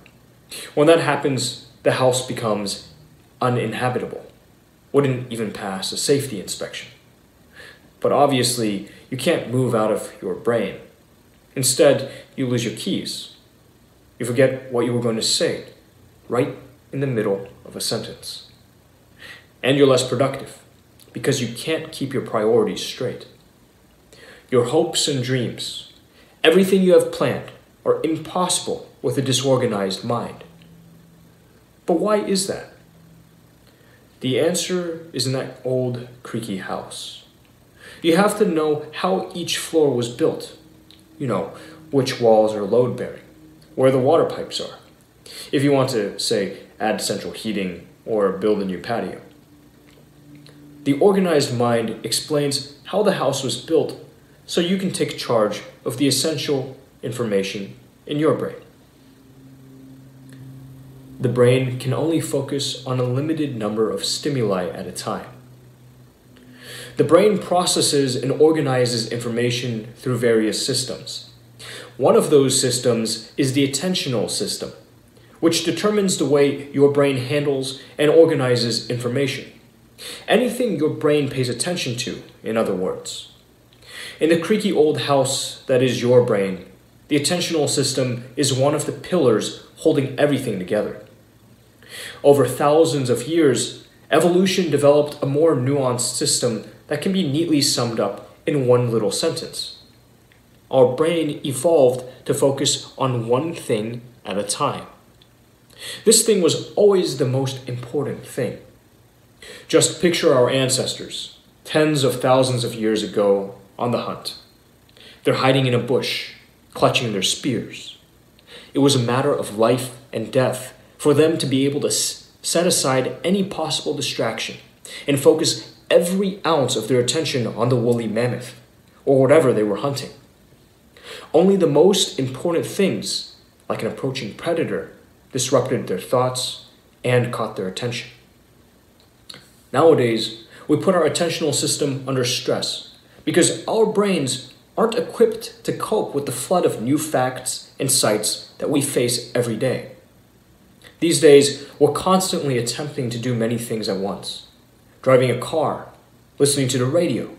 When that happens, the house becomes uninhabitable, wouldn't even pass a safety inspection. But obviously, you can't move out of your brain. Instead, you lose your keys. You forget what you were going to say, right in the middle of a sentence. And you're less productive, because you can't keep your priorities straight. Your hopes and dreams, everything you have planned, are impossible with a disorganized mind. But why is that? The answer is in that old, creaky house. You have to know how each floor was built. You know, which walls are load-bearing, where the water pipes are. If you want to, say, add central heating or build a new patio. The organized mind explains how the house was built so you can take charge of the essential information in your brain. The brain can only focus on a limited number of stimuli at a time. The brain processes and organizes information through various systems. One of those systems is the attentional system, which determines the way your brain handles and organizes information. Anything your brain pays attention to, in other words. In the creaky old house that is your brain, the attentional system is one of the pillars holding everything together. Over thousands of years, evolution developed a more nuanced system that can be neatly summed up in one little sentence. Our brain evolved to focus on one thing at a time. This thing was always the most important thing. Just picture our ancestors, tens of thousands of years ago, on the hunt. They're hiding in a bush, clutching their spears. It was a matter of life and death for them to be able to set aside any possible distraction and focus every ounce of their attention on the woolly mammoth, or whatever they were hunting. Only the most important things, like an approaching predator, disrupted their thoughts and caught their attention. Nowadays, we put our attentional system under stress because our brains aren't equipped to cope with the flood of new facts and sights that we face every day. These days, we're constantly attempting to do many things at once. Driving a car, listening to the radio,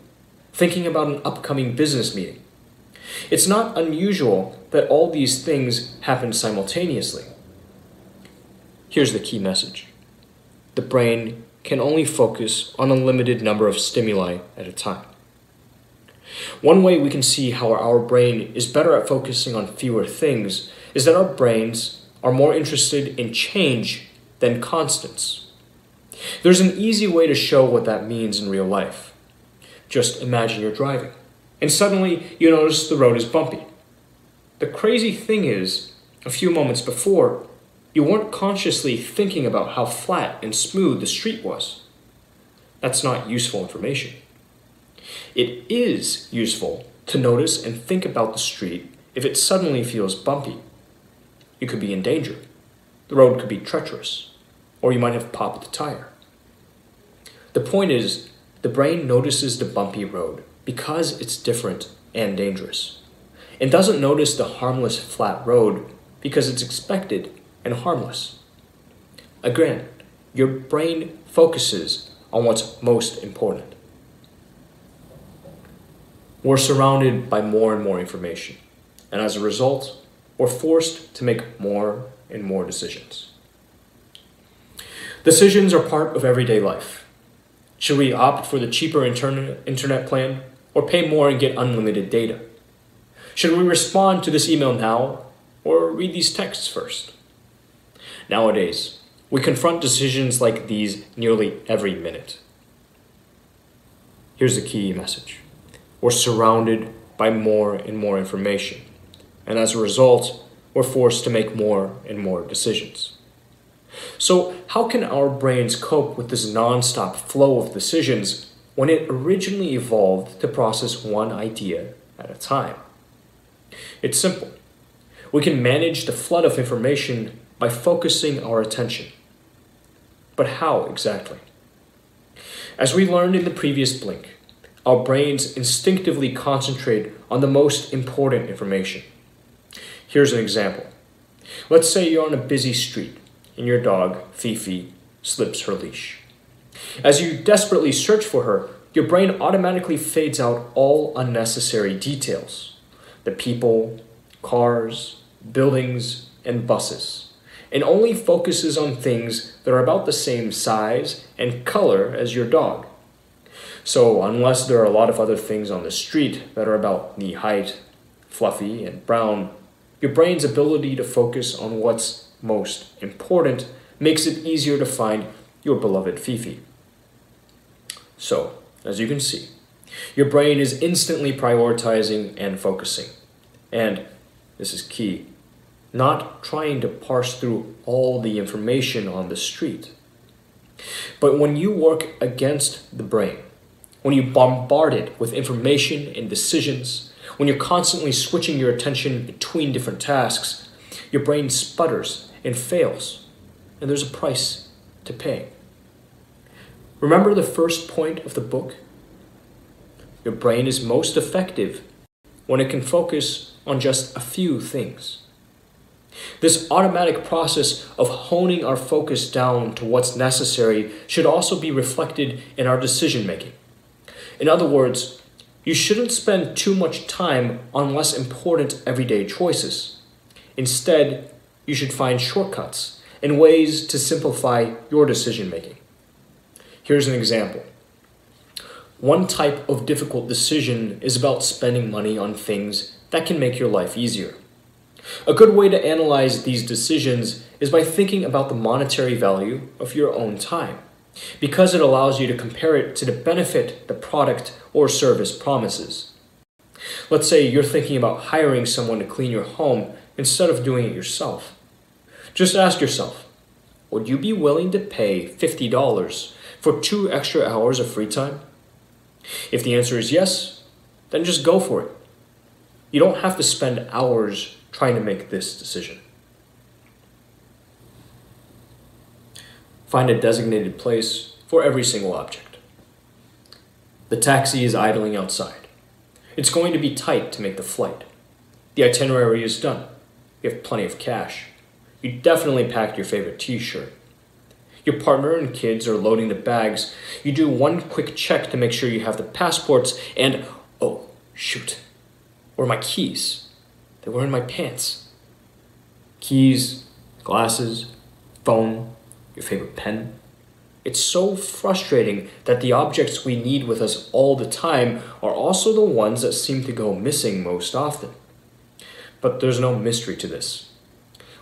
thinking about an upcoming business meeting. It's not unusual that all these things happen simultaneously. Here's the key message. The brain can only focus on a limited number of stimuli at a time. One way we can see how our brain is better at focusing on fewer things is that our brains are more interested in change than constants. There's an easy way to show what that means in real life. Just imagine you're driving, and suddenly you notice the road is bumpy. The crazy thing is, a few moments before, you weren't consciously thinking about how flat and smooth the street was. That's not useful information. It is useful to notice and think about the street if it suddenly feels bumpy. You could be in danger. The road could be treacherous, or you might have popped a tire. The point is, the brain notices the bumpy road because it's different and dangerous. It doesn't notice the harmless flat road because it's expected and harmless. Again, your brain focuses on what's most important. We're surrounded by more and more information, and as a result, we're forced to make more and more decisions. Decisions are part of everyday life. Should we opt for the cheaper internet plan or pay more and get unlimited data? Should we respond to this email now or read these texts first? Nowadays, we confront decisions like these nearly every minute. Here's the key message. We're surrounded by more and more information, and as a result, we're forced to make more and more decisions. So how can our brains cope with this non-stop flow of decisions when it originally evolved to process one idea at a time? It's simple. We can manage the flood of information by focusing our attention. But how exactly? As we learned in the previous blink, our brains instinctively concentrate on the most important information. Here's an example. Let's say you're on a busy street and your dog, Fifi, slips her leash. As you desperately search for her, your brain automatically fades out all unnecessary details. The people, cars, buildings, and buses, and only focuses on things that are about the same size and color as your dog. So unless there are a lot of other things on the street that are about knee height, fluffy, and brown, your brain's ability to focus on what's most important makes it easier to find your beloved Fifi. So, as you can see, your brain is instantly prioritizing and focusing. And, this is key, not trying to parse through all the information on the street. But when you work against the brain, when you bombard it with information and decisions, when you're constantly switching your attention between different tasks, your brain sputters and fails, and there's a price to pay. Remember the first point of the book? Your brain is most effective when it can focus on just a few things. This automatic process of honing our focus down to what's necessary should also be reflected in our decision making. In other words, you shouldn't spend too much time on less important everyday choices. Instead, you should find shortcuts and ways to simplify your decision making. Here's an example. One type of difficult decision is about spending money on things that can make your life easier. A good way to analyze these decisions is by thinking about the monetary value of your own time, because it allows you to compare it to the benefit the product or service promises. Let's say you're thinking about hiring someone to clean your home instead of doing it yourself. Just ask yourself, would you be willing to pay $50 for 2 extra hours of free time? If the answer is yes, then just go for it. You don't have to spend hours trying to make this decision. Find a designated place for every single object. The taxi is idling outside. It's going to be tight to make the flight. The itinerary is done. You have plenty of cash. You definitely packed your favorite t-shirt. Your partner and kids are loading the bags. You do one quick check to make sure you have the passports and, oh, shoot, where are my keys? They were in my pants. Keys, glasses, phone, your favorite pen. It's so frustrating that the objects we need with us all the time are also the ones that seem to go missing most often. But there's no mystery to this.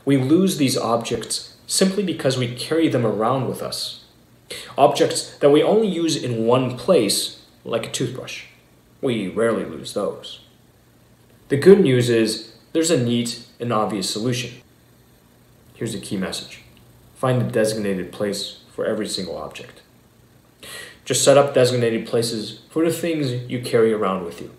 We lose these objects simply because we carry them around with us. Objects that we only use in one place, like a toothbrush. We rarely lose those. The good news is there's a neat and obvious solution. Here's the key message. Find a designated place for every single object. Just set up designated places for the things you carry around with you.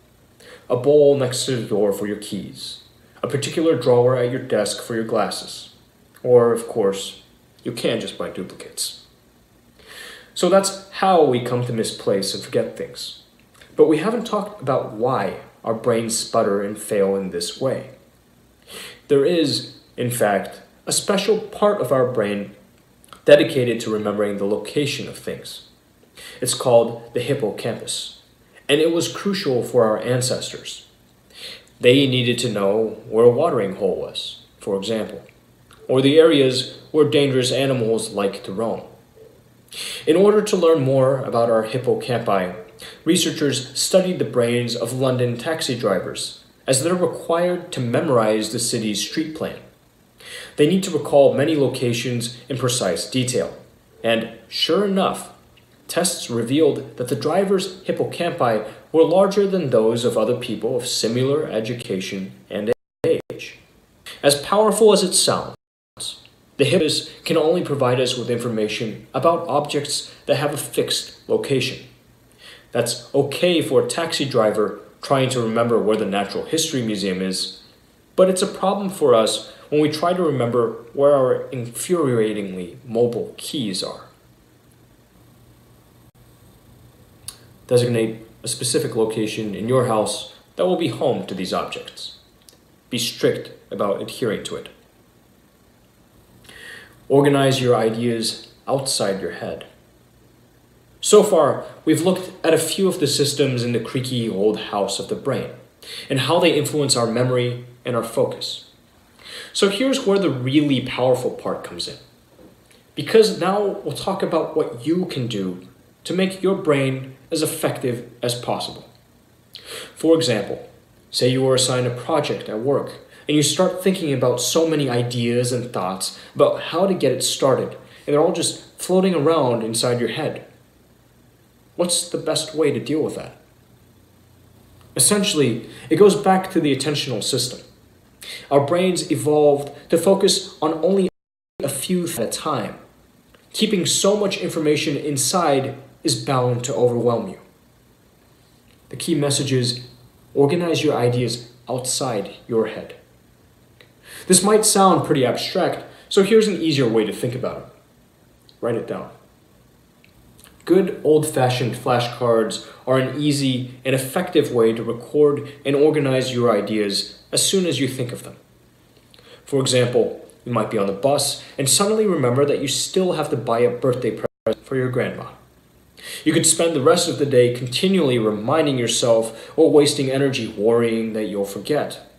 A bowl next to the door for your keys. A particular drawer at your desk for your glasses. Or, of course, you can just buy duplicates. So that's how we come to misplace and forget things. But we haven't talked about why our brains sputter and fail in this way. There is, in fact, a special part of our brain dedicated to remembering the location of things. It's called the hippocampus, and it was crucial for our ancestors. They needed to know where a watering hole was, for example, or the areas where dangerous animals like to roam. In order to learn more about our hippocampi, researchers studied the brains of London taxi drivers, as they're required to memorize the city's street plan. They need to recall many locations in precise detail, and sure enough, tests revealed that the driver's hippocampi were larger than those of other people of similar education and age. As powerful as it sounds, the hippocampus can only provide us with information about objects that have a fixed location. That's okay for a taxi driver trying to remember where the Natural History Museum is, but it's a problem for us when we try to remember where our infuriatingly mobile keys are. Designate a specific location in your house that will be home to these objects. Be strict about adhering to it. Organize your ideas outside your head. So far, we've looked at a few of the systems in the creaky old house of the brain, and how they influence our memory and our focus. So here's where the really powerful part comes in. Because now we'll talk about what you can do to make your brain as effective as possible. For example, say you were assigned a project at work, and you start thinking about so many ideas and thoughts about how to get it started, and they're all just floating around inside your head. What's the best way to deal with that? Essentially, it goes back to the attentional system. Our brains evolved to focus on only a few things at a time. Keeping so much information inside is bound to overwhelm you. The key message is organize your ideas outside your head. This might sound pretty abstract, so here's an easier way to think about it. Write it down. Good old-fashioned flashcards are an easy and effective way to record and organize your ideas as soon as you think of them. For example, you might be on the bus and suddenly remember that you still have to buy a birthday present for your grandma. You could spend the rest of the day continually reminding yourself or wasting energy worrying that you'll forget.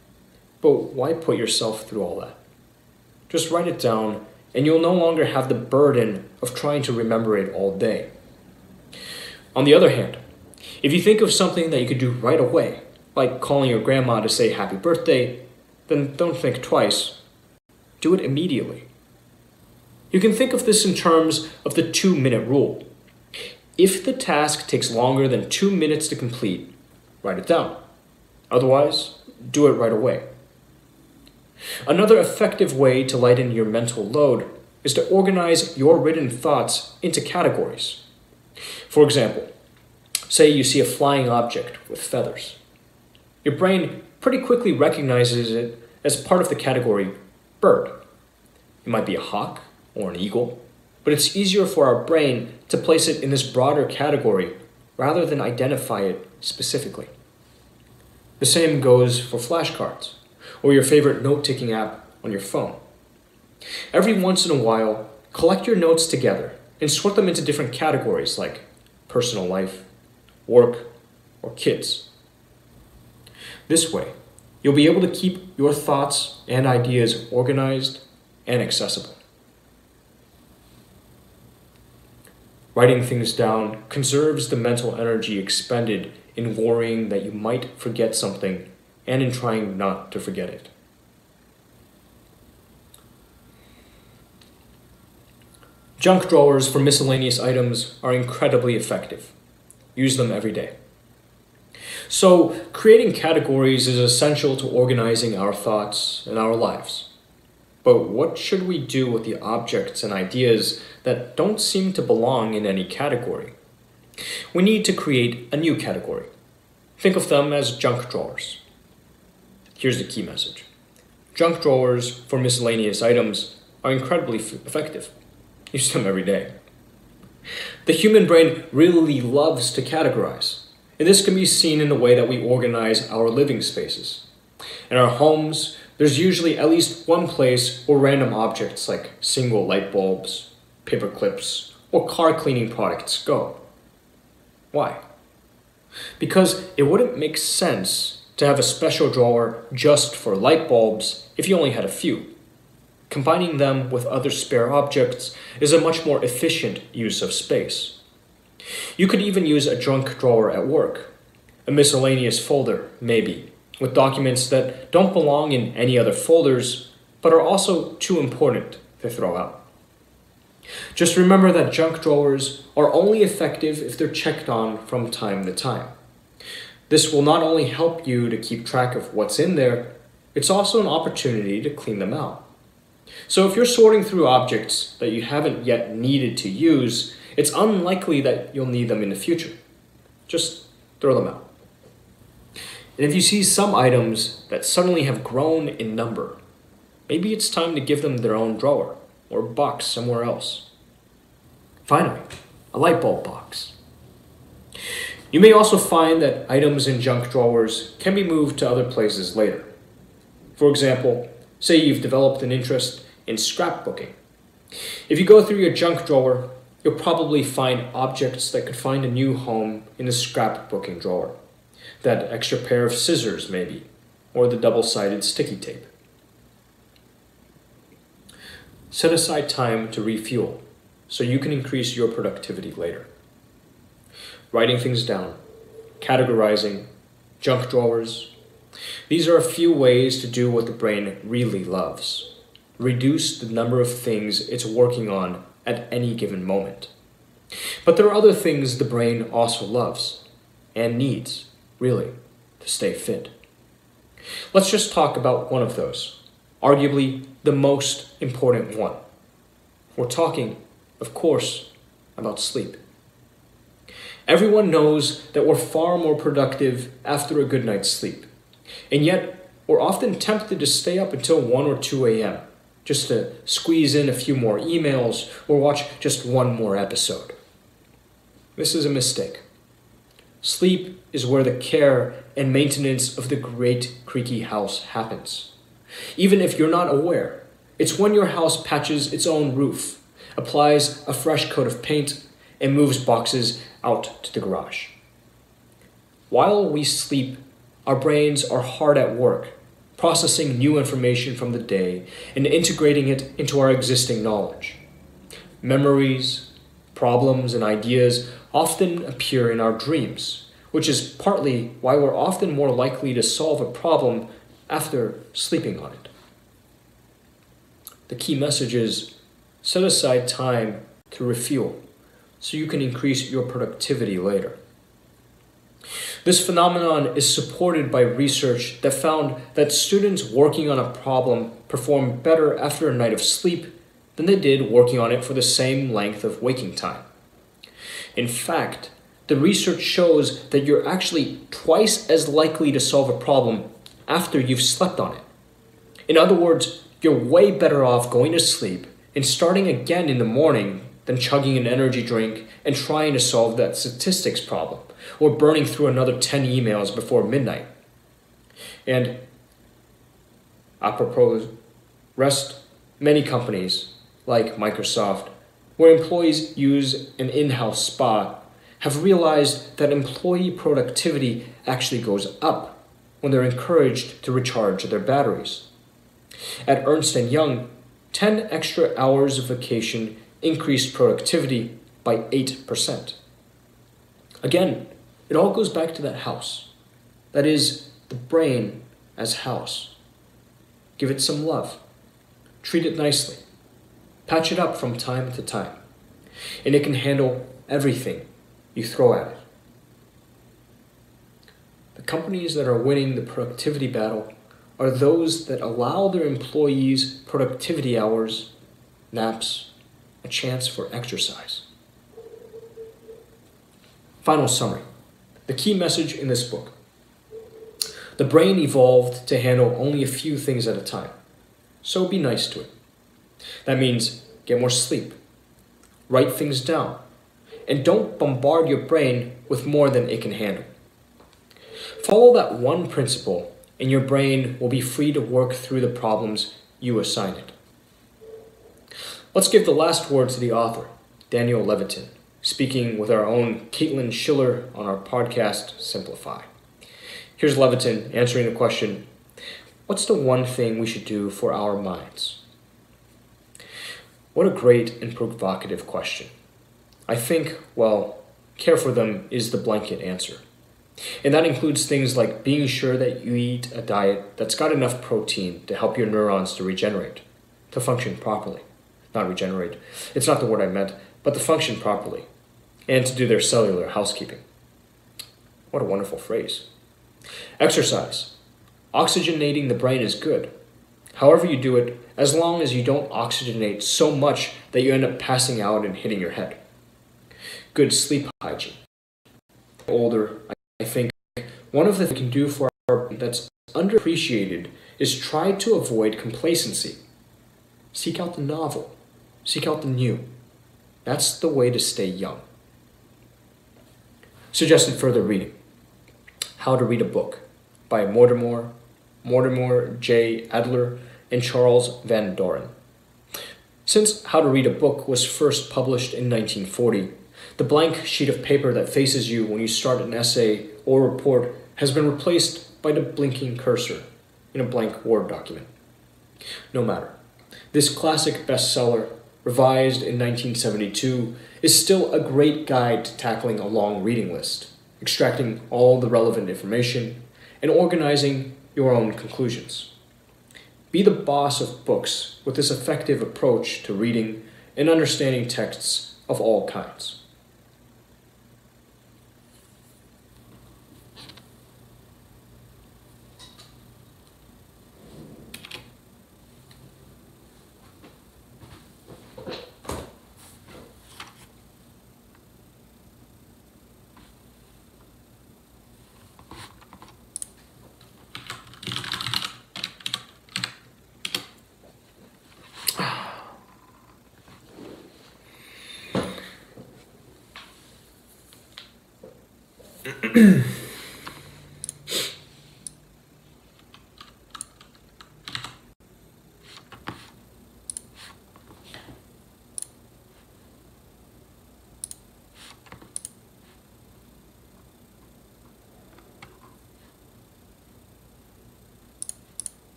But why put yourself through all that? Just write it down and you'll no longer have the burden of trying to remember it all day. On the other hand, if you think of something that you could do right away, like calling your grandma to say happy birthday, then don't think twice. Do it immediately. You can think of this in terms of the 2-minute rule. If the task takes longer than 2 minutes to complete, write it down. Otherwise, do it right away. Another effective way to lighten your mental load is to organize your written thoughts into categories. For example, say you see a flying object with feathers. Your brain pretty quickly recognizes it as part of the category bird. It might be a hawk or an eagle, but it's easier for our brain to place it in this broader category rather than identify it specifically. The same goes for flashcards or your favorite note-taking app on your phone. Every once in a while, collect your notes together and sort them into different categories like personal life, work, or kids. This way, you'll be able to keep your thoughts and ideas organized and accessible. Writing things down conserves the mental energy expended in worrying that you might forget something and in trying not to forget it. Junk drawers for miscellaneous items are incredibly effective. Use them every day. So, creating categories is essential to organizing our thoughts and our lives. But what should we do with the objects and ideas that don't seem to belong in any category? We need to create a new category. Think of them as junk drawers. Here's the key message. Junk drawers for miscellaneous items are incredibly effective. Use them every day. The human brain really loves to categorize, and this can be seen in the way that we organize our living spaces. In our homes, there's usually at least one place where random objects like single light bulbs, paper clips, or car cleaning products go. Why? Because it wouldn't make sense to have a special drawer just for light bulbs if you only had a few. Combining them with other spare objects is a much more efficient use of space. You could even use a junk drawer at work, a miscellaneous folder, maybe, with documents that don't belong in any other folders, but are also too important to throw out. Just remember that junk drawers are only effective if they're checked on from time to time. This will not only help you to keep track of what's in there, it's also an opportunity to clean them out. So if you're sorting through objects that you haven't yet needed to use, it's unlikely that you'll need them in the future. Just throw them out. And if you see some items that suddenly have grown in number, maybe it's time to give them their own drawer or box somewhere else. Finally, a light bulb box. You may also find that items in junk drawers can be moved to other places later. For example, say you've developed an interest in scrapbooking. If you go through your junk drawer, you'll probably find objects that could find a new home in the scrapbooking drawer. That extra pair of scissors, maybe, or the double-sided sticky tape. Set aside time to refuel so you can increase your productivity later. Writing things down, categorizing, junk drawers. These are a few ways to do what the brain really loves. Reduce the number of things it's working on at any given moment. But there are other things the brain also loves and needs, really, to stay fit. Let's just talk about one of those, arguably the most important one. We're talking, of course, about sleep. Everyone knows that we're far more productive after a good night's sleep. And yet, we're often tempted to stay up until 1 or 2 a.m. just to squeeze in a few more emails or watch just one more episode. This is a mistake. Sleep is where the care and maintenance of the great creaky house happens. Even if you're not aware, it's when your house patches its own roof, applies a fresh coat of paint, and moves boxes out to the garage. While we sleep, our brains are hard at work, processing new information from the day and integrating it into our existing knowledge. Memories, problems, and ideas often appear in our dreams, which is partly why we're often more likely to solve a problem after sleeping on it. The key message is set aside time to refuel so you can increase your productivity later. This phenomenon is supported by research that found that students working on a problem perform better after a night of sleep than they did working on it for the same length of waking time. In fact, the research shows that you're actually twice as likely to solve a problem after you've slept on it. In other words, you're way better off going to sleep and starting again in the morning than chugging an energy drink and trying to solve that statistics problem, or burning through another 10 emails before midnight. And apropos rest, many companies, like Microsoft, where employees use an in-house spa, have realized that employee productivity actually goes up when they're encouraged to recharge their batteries. At Ernst & Young, 10 extra hours of vacation increased productivity by 8%. Again, it all goes back to that house. That is, the brain as house. Give it some love. Treat it nicely. Patch it up from time to time. And it can handle everything you throw at it. The companies that are winning the productivity battle are those that allow their employees productivity hours, naps, a chance for exercise. Final summary. The key message in this book. The brain evolved to handle only a few things at a time, so be nice to it. That means get more sleep, write things down, and don't bombard your brain with more than it can handle. Follow that one principle, and your brain will be free to work through the problems you assign it. Let's give the last word to the author, Daniel Levitin, speaking with our own Caitlin Schiller on our podcast, Simplify. Here's Levitin answering the question, what's the one thing we should do for our minds? What a great and provocative question. I think, care for them is the blanket answer. And that includes things like being sure that you eat a diet that's got enough protein to help your neurons to regenerate, to function properly. Not regenerate, it's not the word I meant, but to function properly, and to do their cellular housekeeping. What a wonderful phrase. Exercise. Oxygenating the brain is good. However you do it, as long as you don't oxygenate so much that you end up passing out and hitting your head. Good sleep hygiene. Older, I think one of the things we can do for our brain that's underappreciated is try to avoid complacency. Seek out the novel. Seek out the new. That's the way to stay young. Suggested further reading. How to Read a Book by Mortimer J. Adler, and Charles Van Doren. Since How to Read a Book was first published in 1940, the blank sheet of paper that faces you when you start an essay or report has been replaced by the blinking cursor in a blank Word document. No matter. This classic bestseller, revised in 1972, is still a great guide to tackling a long reading list, extracting all the relevant information, and organizing your own conclusions. Be the boss of books with this effective approach to reading and understanding texts of all kinds.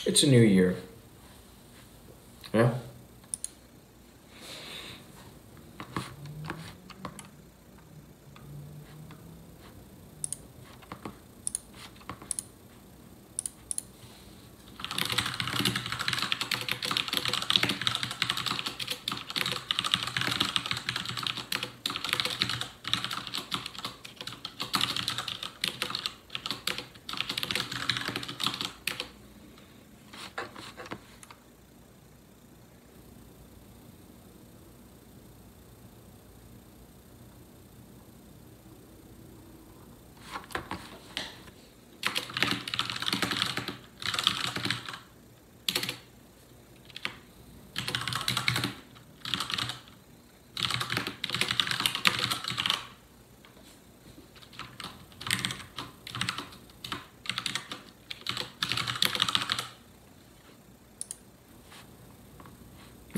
It's a new year. Yeah?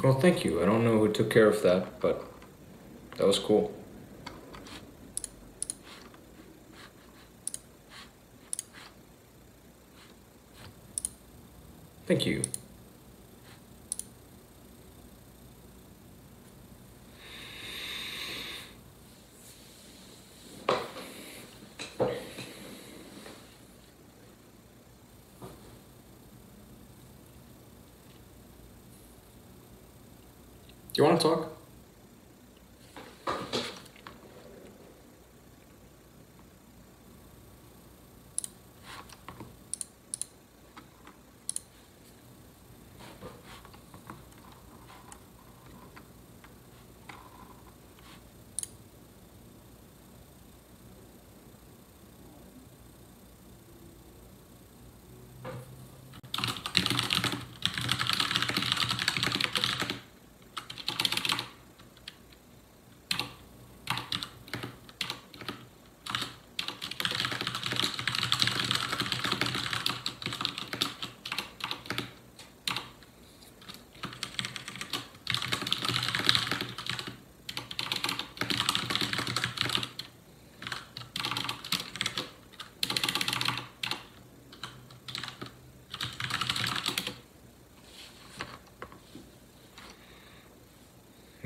Well, thank you. I don't know who took care of that, but that was cool. Thank you. You want to talk?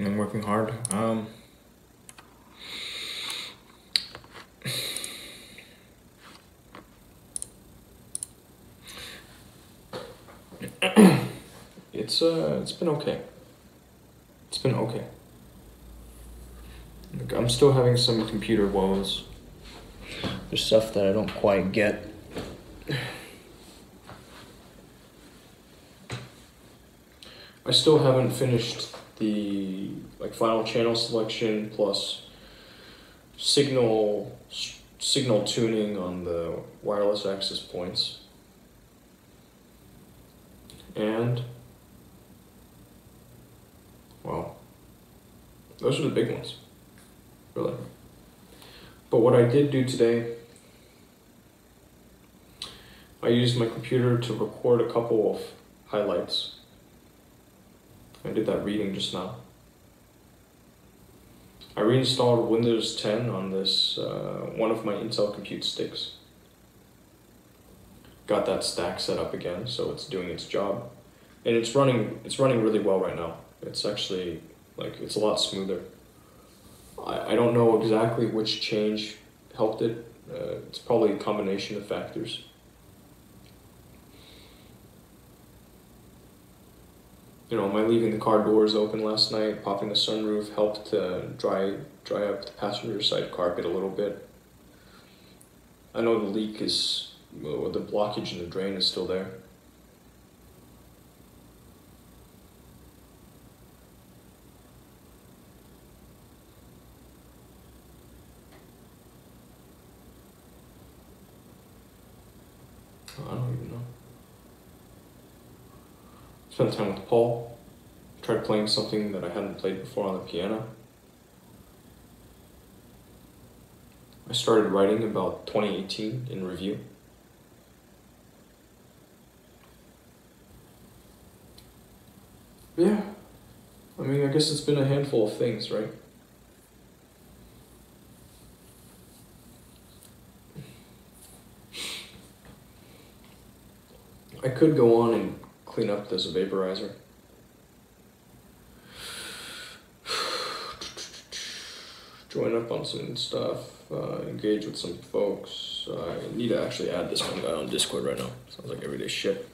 I'm working hard. It's been okay. It's been okay. Like, I'm still having some computer woes. There's stuff that I don't quite get. I still haven't finished the final channel selection plus signal tuning on the wireless access points. And well, those are the big ones, really. But what I did do today, I used my computer to record a couple of highlights. I did that reading just now. I reinstalled Windows 10 on this one of my Intel Compute sticks. Got that stack set up again, so it's doing its job, and it's running really well right now. It's actually it's a lot smoother. I don't know exactly which change helped it. It's probably a combination of factors. You know, my leaving the car doors open last night, popping the sunroof helped to dry up the passenger side carpet a little bit. I know the leak is, well, the blockage in the drain is still there. I don't even know. Spent time with Paul. Tried playing something that I hadn't played before on the piano. I started writing about 2018 in review. Yeah. I mean, I guess it's been a handful of things, right? I could go on and clean up this vaporizer. Join up on some stuff, engage with some folks. I need to actually add this one guy on Discord right now. Sounds like everyday shit.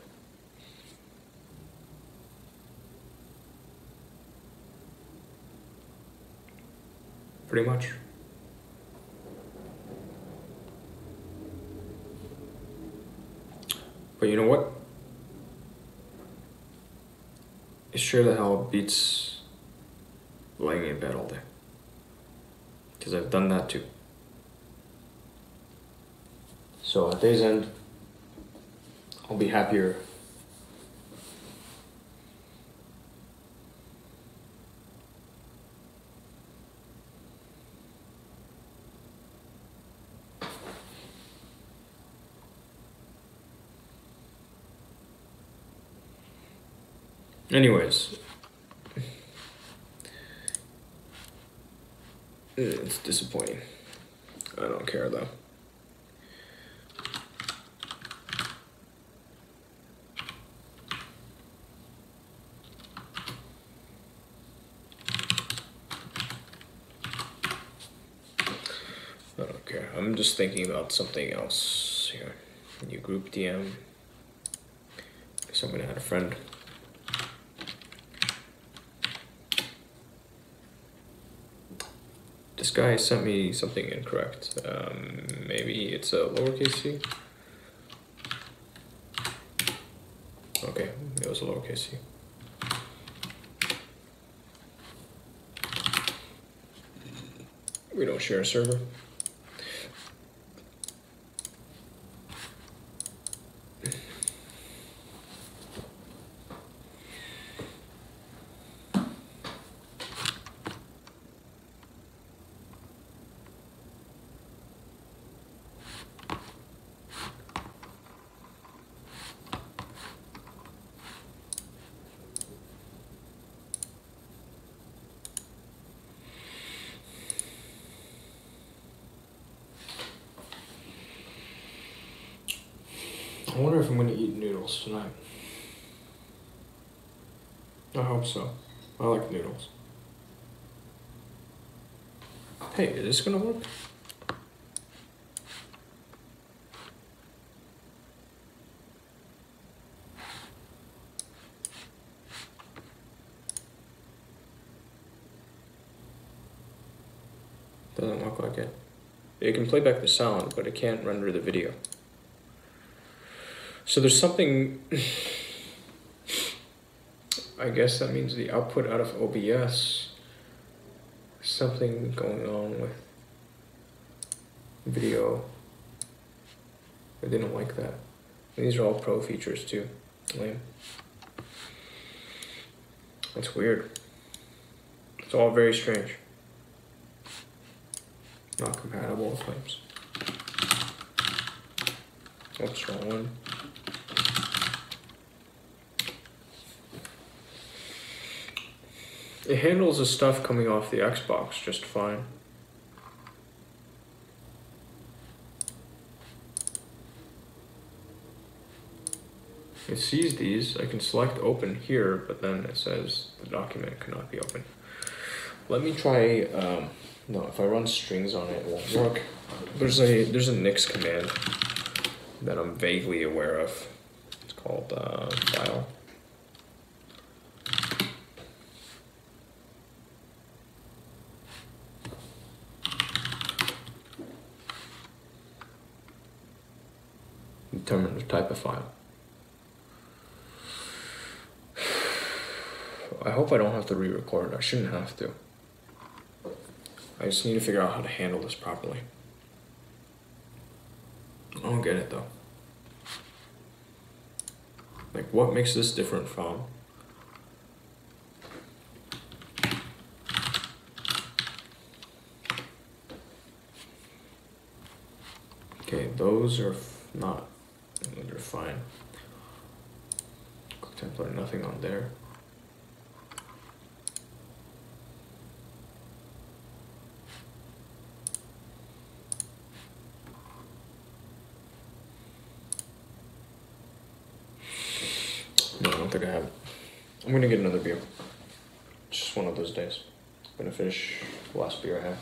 Pretty much. But you know what? It sure the hell beats laying in bed all day. Because I've done that too. So at day's end, I'll be happier. Anyways, It's disappointing. I don't care though. I don't care. I'm just thinking about something else here. New group DM. Guess I'm gonna add a friend. This guy sent me something incorrect. Maybe it's a lowercase c. Okay, it was a lowercase c. We don't share a server. I wonder if I'm gonna eat noodles tonight. I hope so. I like noodles. Hey, is this gonna work? Doesn't look like it. It can play back the sound, but it can't render the video. So there's something, I guess that means the output out of OBS, something going on with video. I didn't like that. These are all pro features too. Lame. That's weird. It's all very strange. Not compatible with claims. Oops, wrong one. It handles the stuff coming off the Xbox just fine. It sees these. I can select open here, but then it says the document cannot be opened. Let me try, no, if I run strings on it, it won't work. There's a nix command that I'm vaguely aware of. It's called file. Determine the type of file. I hope I don't have to re-record. I shouldn't have to. I just need to figure out how to handle this properly. I don't get it though. Like, what makes this different from? Okay, those are not. They're fine. Quick template, nothing on there. No, I don't think I have it. I'm gonna get another beer. Just one of those days. I'm gonna finish the last beer I have.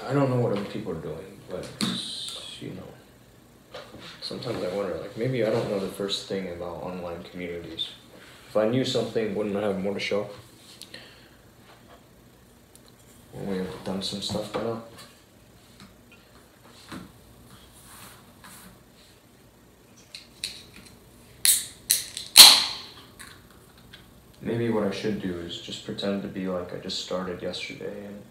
I don't know what other people are doing, but you know, sometimes I wonder, like, maybe I don't know the first thing about online communities. If I knew something, wouldn't I have more to show? Wouldn't we have done some stuff by now? Maybe what I should do is just pretend to be like I just started yesterday and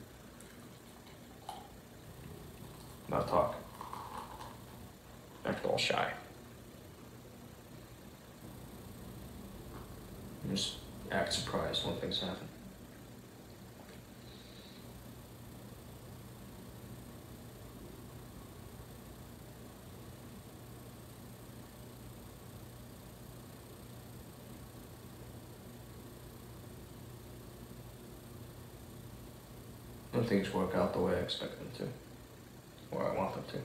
not talk. Act all shy. And just act surprised when things happen. When things work out the way I expect them to, or I want them to.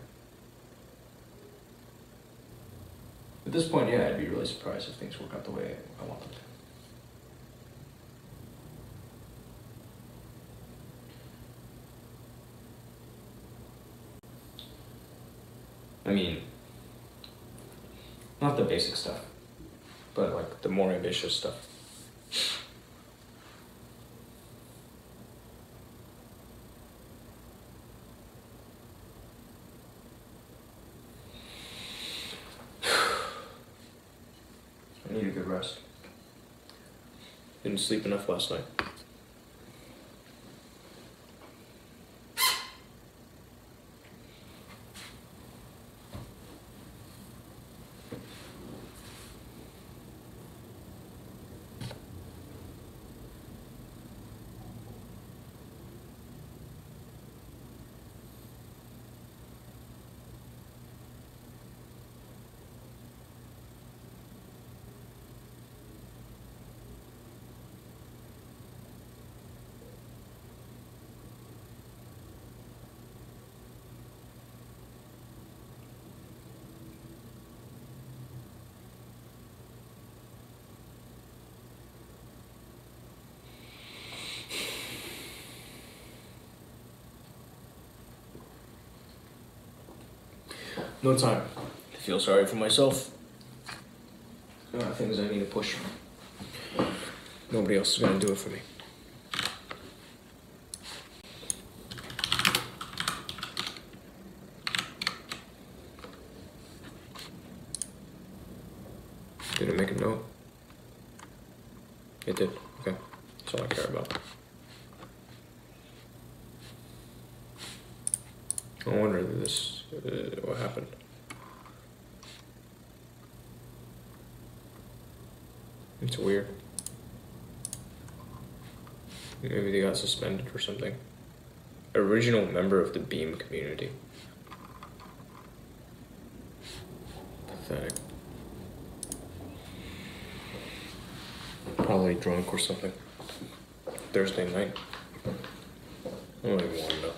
At this point, yeah, I'd be really surprised if things work out the way I want them to. I mean, not the basic stuff, but like the more ambitious stuff. I need a good rest. Didn't sleep enough last night. No time to feel sorry for myself. Things I need to push. Nobody else is going to do it for me. Did it make a note? It did. Okay. That's all I care about. I wonder this, what happened. It's weird. Maybe they got suspended or something. Original member of the Beam community. Pathetic. Probably drunk or something. Thursday night. I don't even want to know.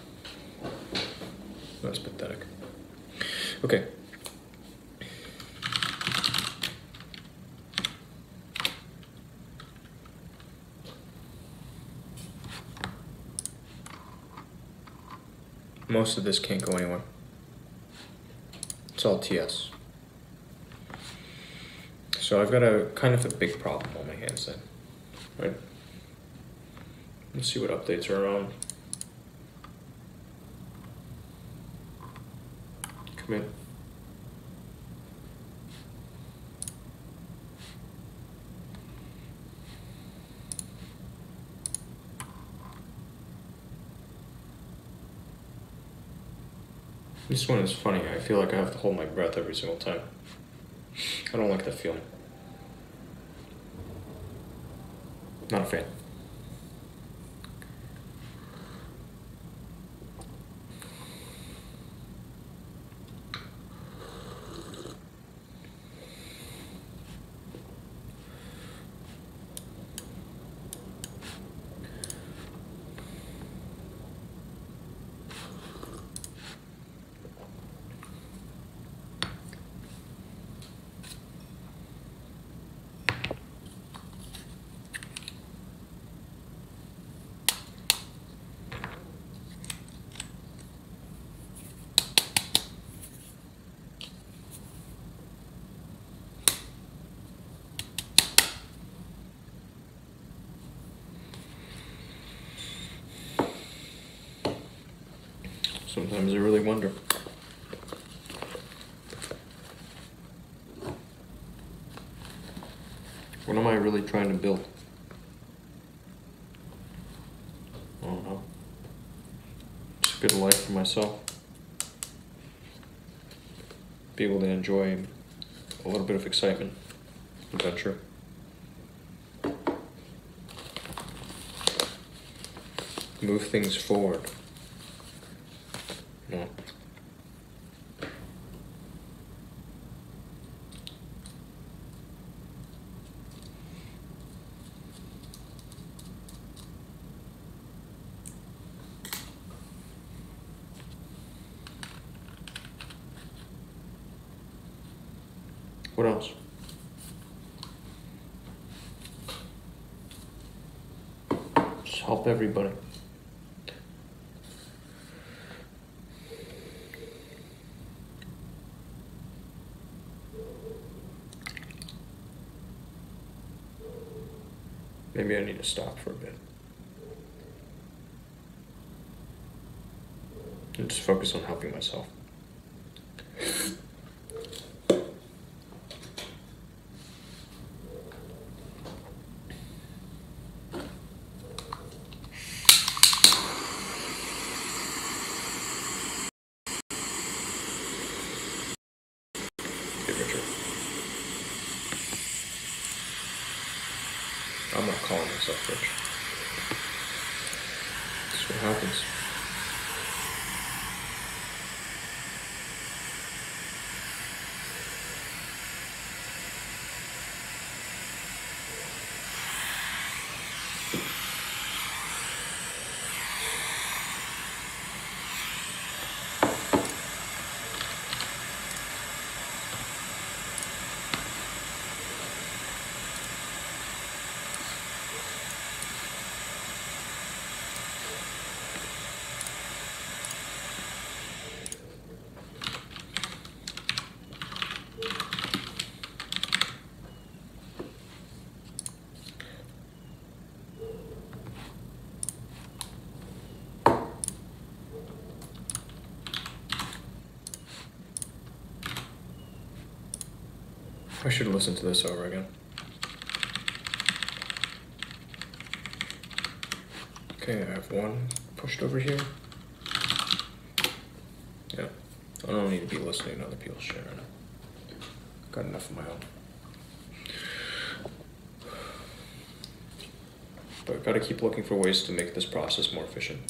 That's pathetic. Okay. Most of this can't go anywhere. It's all TS. So I've got a kind of a big problem on my hands then, right? Let's see what updates are around. Come in. This one is funny. I feel like I have to hold my breath every single time. I don't like that feeling. Not a fan. Sometimes I really wonder. What am I really trying to build? I don't know. Just a good life for myself. be able to enjoy a little bit of excitement, adventure. Move things forward. No. What else? Just help everybody. Maybe I need to stop for a bit. And just focus on helping myself. Get richer. I'm not calling myself rich. That's what happens. I should listen to this over again. Okay, I have one pushed over here. Yeah, I don't need to be listening to other people's shit right now. Got enough of my own. But I've got to keep looking for ways to make this process more efficient.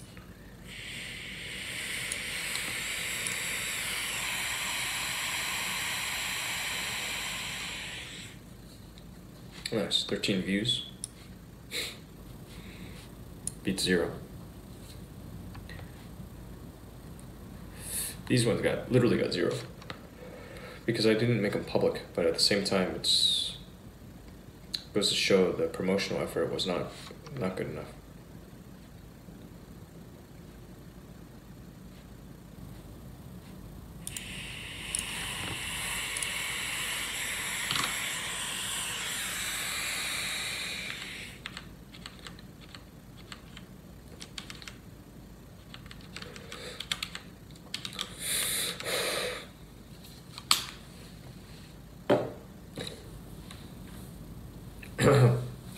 Nice, 13 views. Beats 0. These ones literally got 0. Because I didn't make them public, but at the same time it goes to show the promotional effort was not good enough.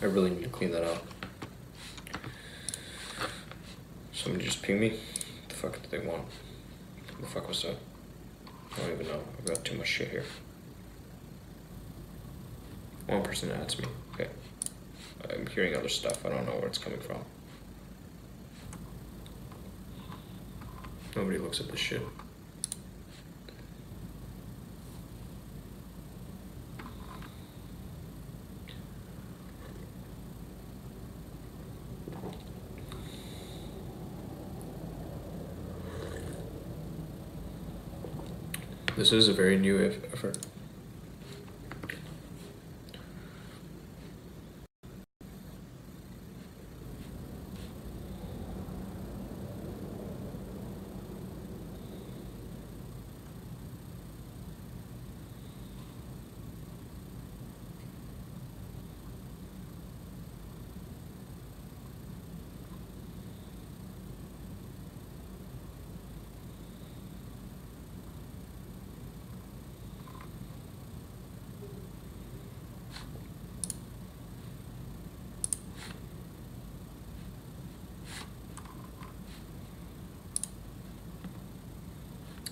I really need to clean that out. Somebody just pinged me. What the fuck did they want? What the fuck was that? I don't even know. I've got too much shit here. One person adds me. Okay. I'm hearing other stuff. I don't know where it's coming from. Nobody looks at this shit. This is a very new effort.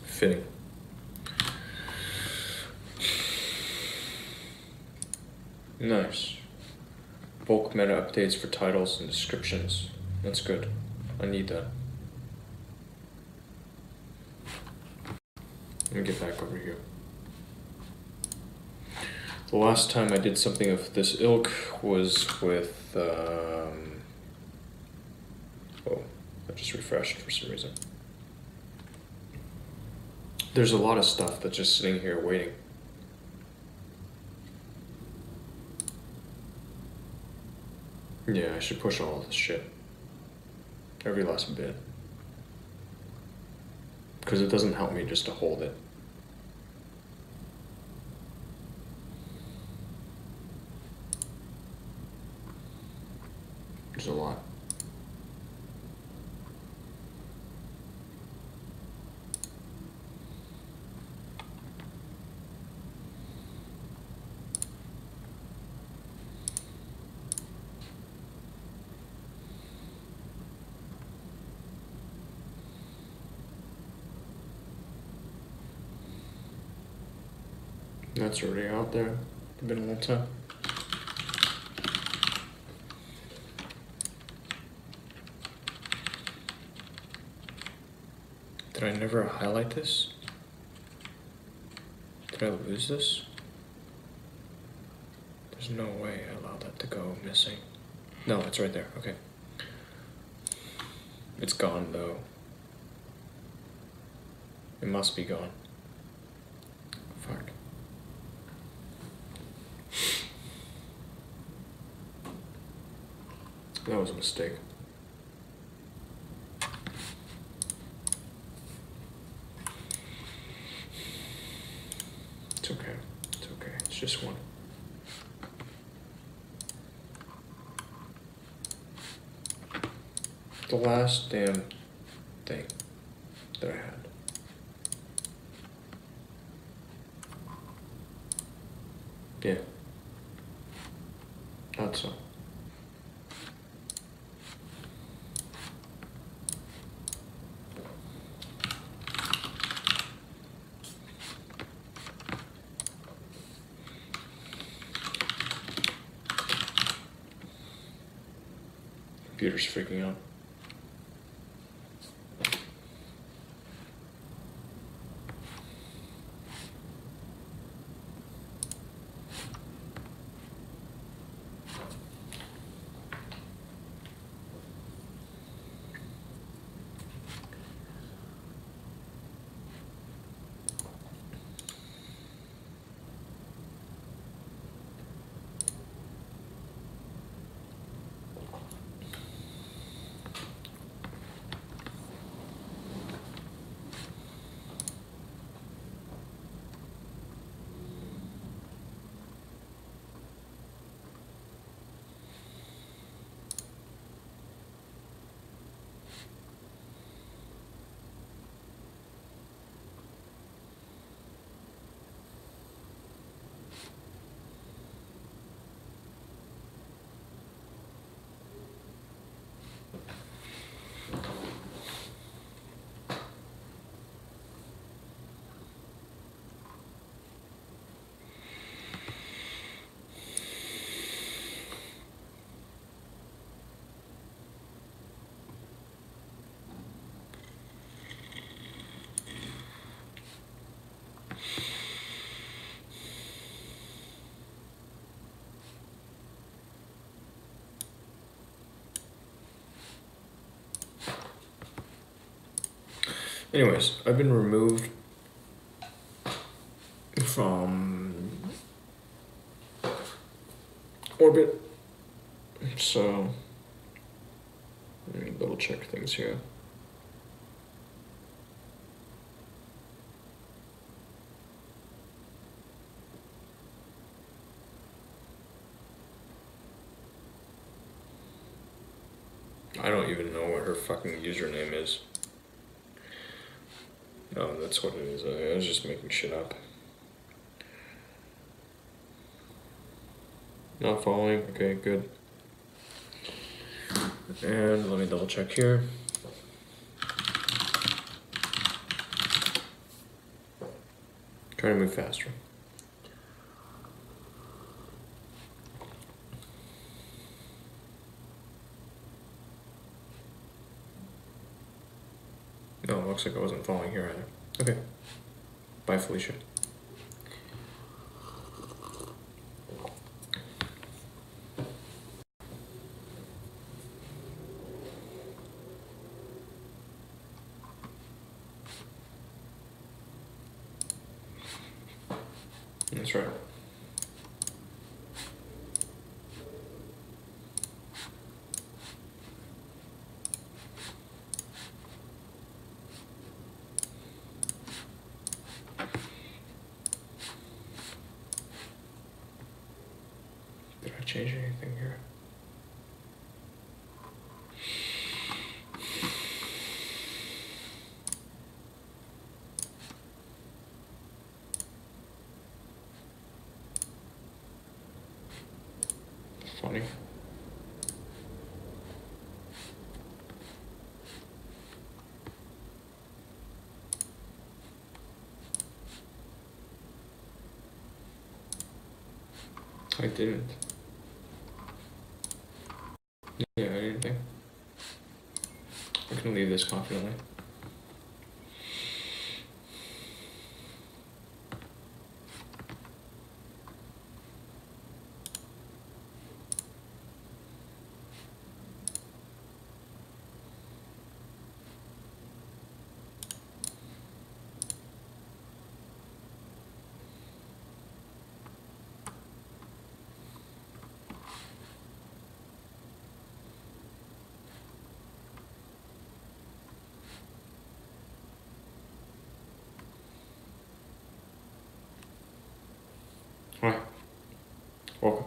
Fitting. Nice. Bulk meta updates for titles and descriptions. That's good. I need that. Let me get back over here. The last time I did something of this ilk was with, oh, I just refreshed for some reason. There's a lot of stuff that's just sitting here waiting. Yeah, I should push all this shit. Every last bit. Because it doesn't help me just to hold it. There's a lot. That's already out there. It's been a long time. Did I never highlight this? Did I lose this? There's no way I allowed that to go missing. No, it's right there. Okay. It's gone though. It must be gone. Fuck. That was a mistake. It's okay. It's okay. It's just one. The last damn thing that I had. Yeah. Thought so. Computer's freaking out. Anyways, I've been removed from orbit, so let me double check things here. I don't even know what her fucking username is. No, that's what it is. I was just making shit up. Not following. Okay, good. And let me double check here. Try to move faster. looks like I wasn't falling here either. Okay. Bye, Felicia. That's right. Did I change anything here? Funny. I didn't. Yeah, I didn't think. I can leave this confidently. Hi. Welcome.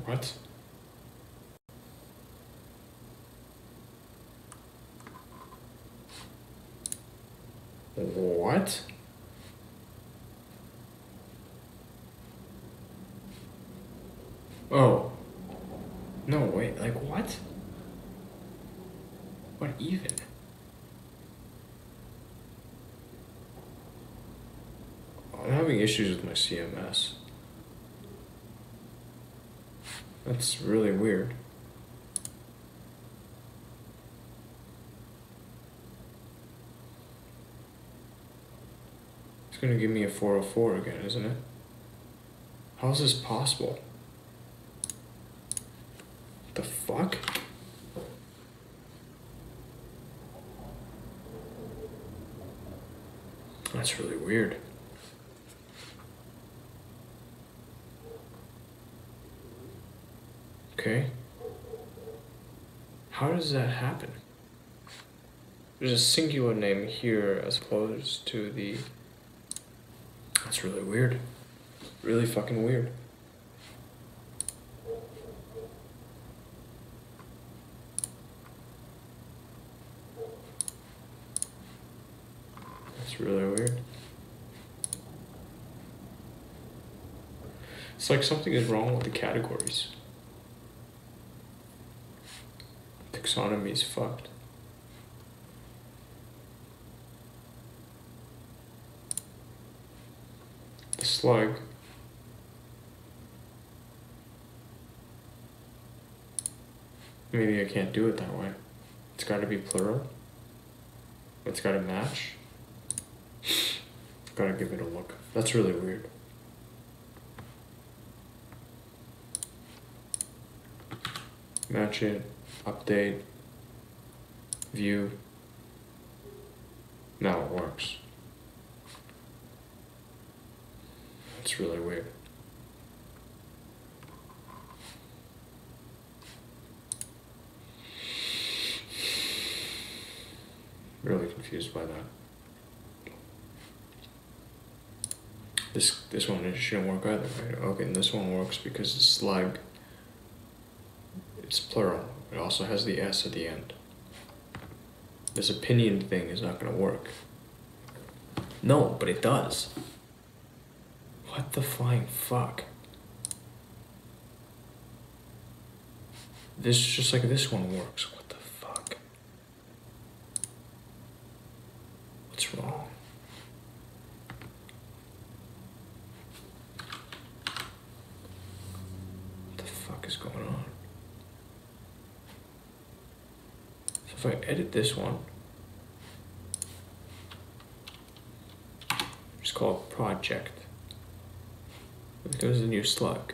What? What? Oh. No, wait, like what? What even? I'm having issues with my CMS. That's really weird. It's gonna give me a 404 again, isn't it? How is this possible? What the fuck? That's really weird. Okay. How does that happen? There's a singular name here as opposed to the... That's really weird. Really fucking weird. That's really weird. It's like something is wrong with the categories. Taxonomy is fucked. The slug. Maybe I can't do it that way. It's got to be plural. It's got to match. Gotta give it a look. That's really weird. Match it, update, view. Now it works. That's really weird. Really confused by that. This one shouldn't work either, right? Okay, and this one works because the slug, it's plural. It also has the S at the end. This opinion thing is not gonna work. No, but it does. What the flying fuck? This just like this one works. What the fuck? What's wrong? What the fuck is going on? So if I edit this one, just call it project. There's a new slug.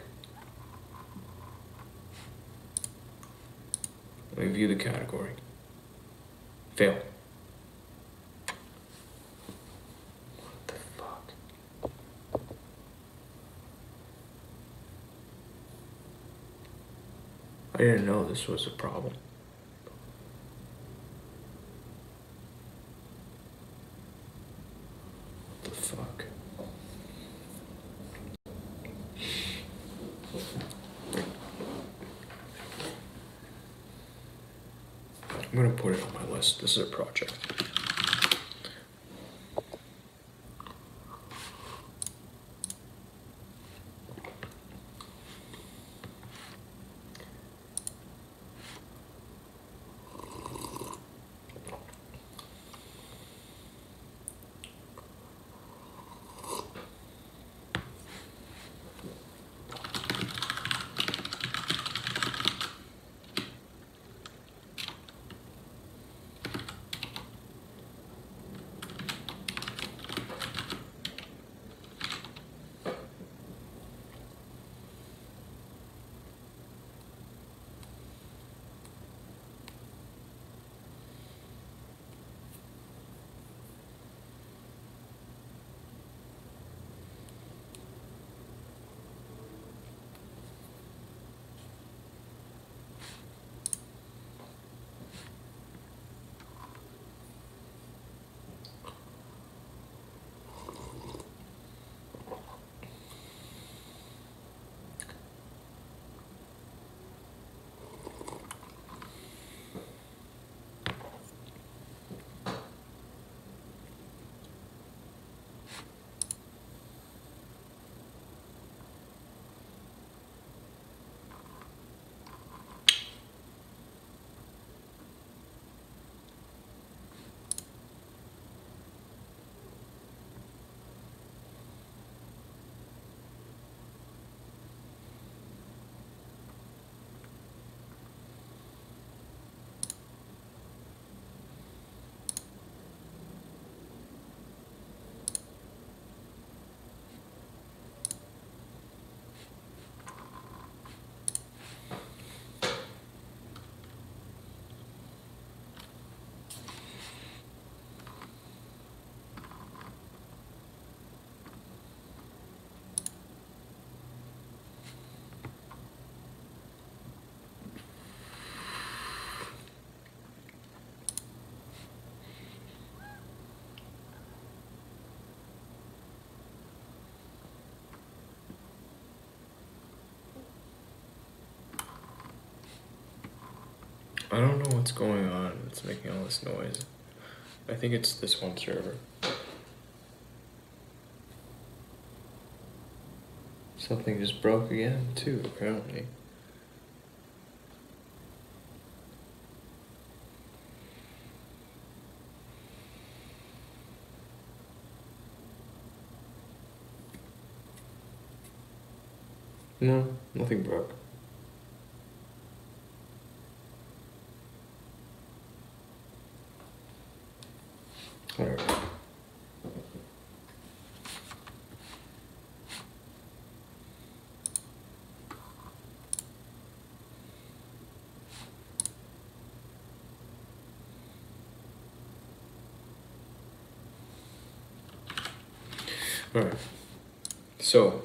Let me view the category. Fail. What the fuck? I didn't know this was a problem. What the fuck? I'm gonna put it on my list. This is a project. I don't know what's going on. It's making all this noise. I think it's this one server. Something just broke again, too, apparently. No, nothing broke. Alright. Alright. So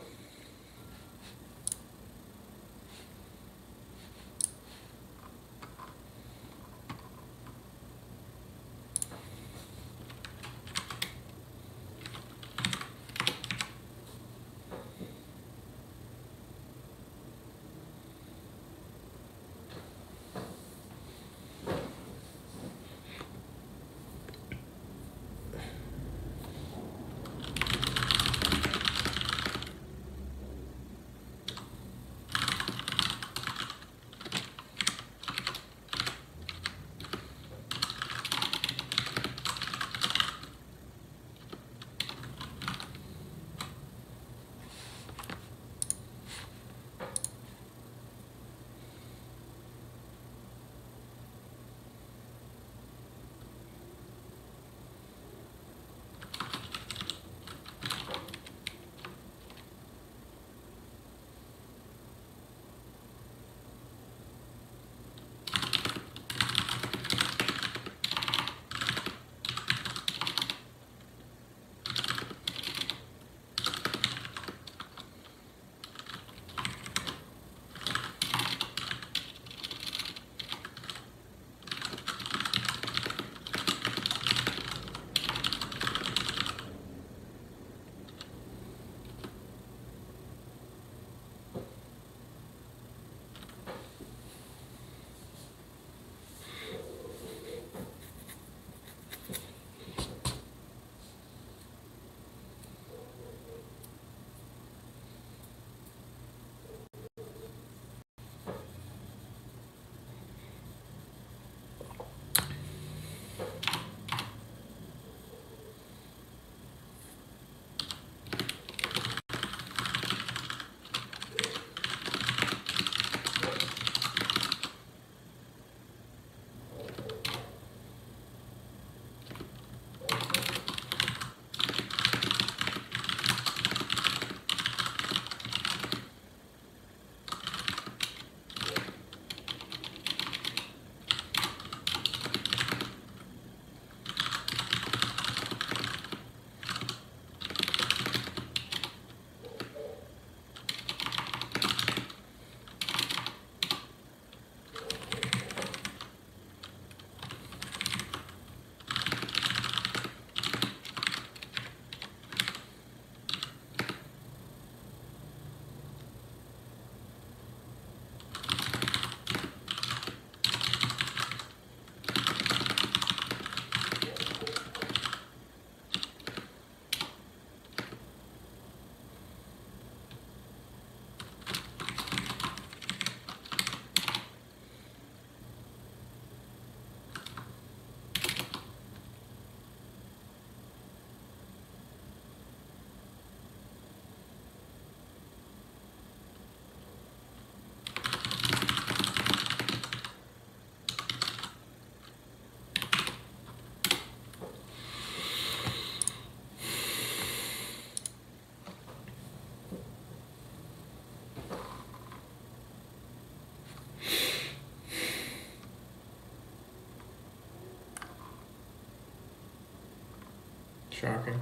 Shocking.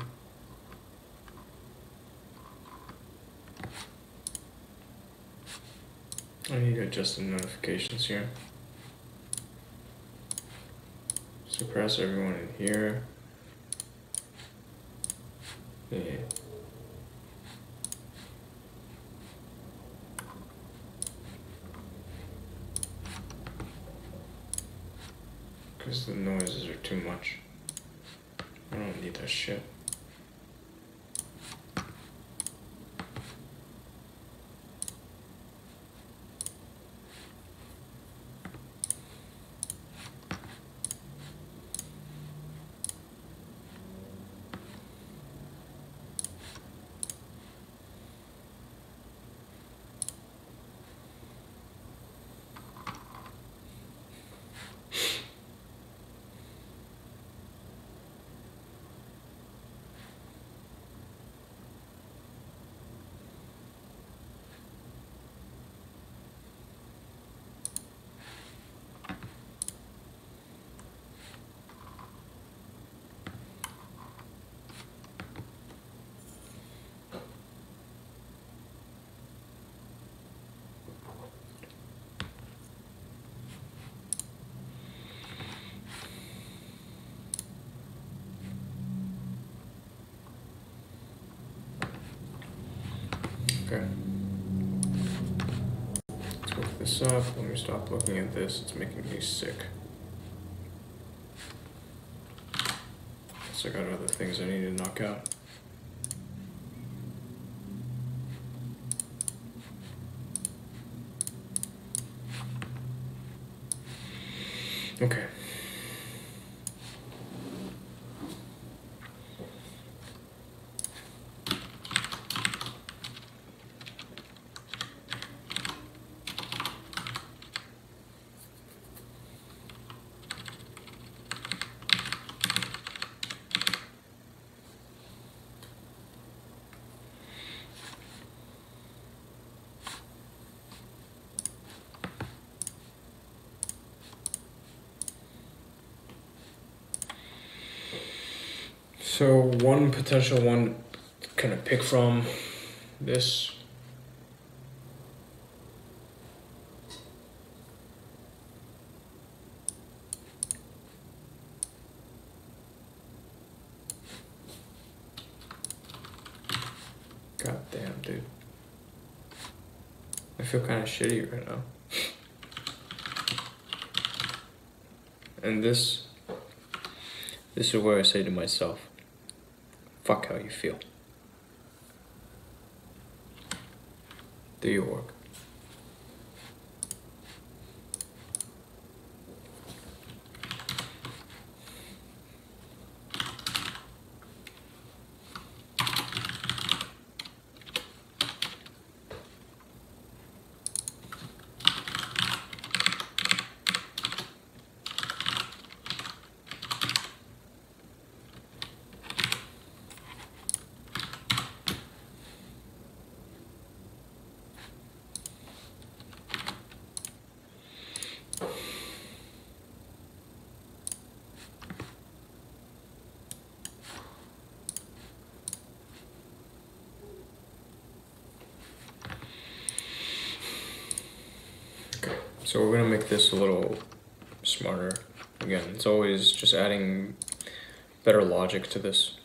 I need to adjust the notifications here. Suppress everyone in here. Yeah. Because the noises are too much. I don't need that shit. Okay. Let's hook this up. Let me stop looking at this. It's making me sick. So I got other things I need to knock out. Okay. So one potential one kind of pick from this. God damn, dude. I feel kind of shitty right now. And this is where I say to myself, fuck how you feel. Do your work. So we're gonna make this a little smarter. Again, it's always just adding better logic to this.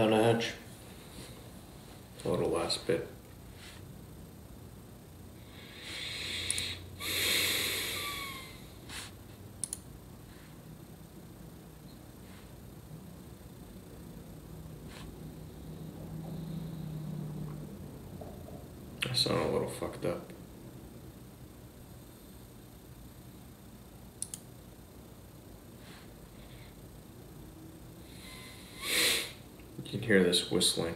down the hatch. A little last bit. I sound a little fucked up. You can hear this whistling.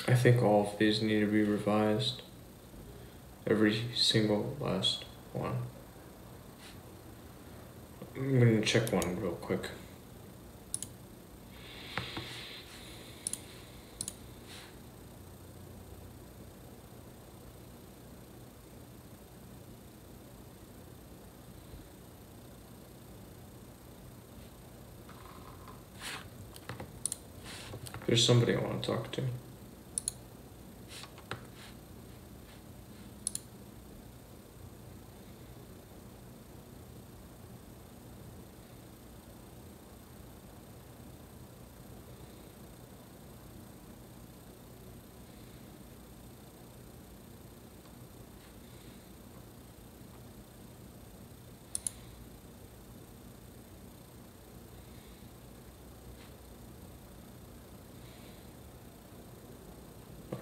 I think all of these need to be revised. Every single last one. I'm gonna check one real quick. There's somebody I want to talk to.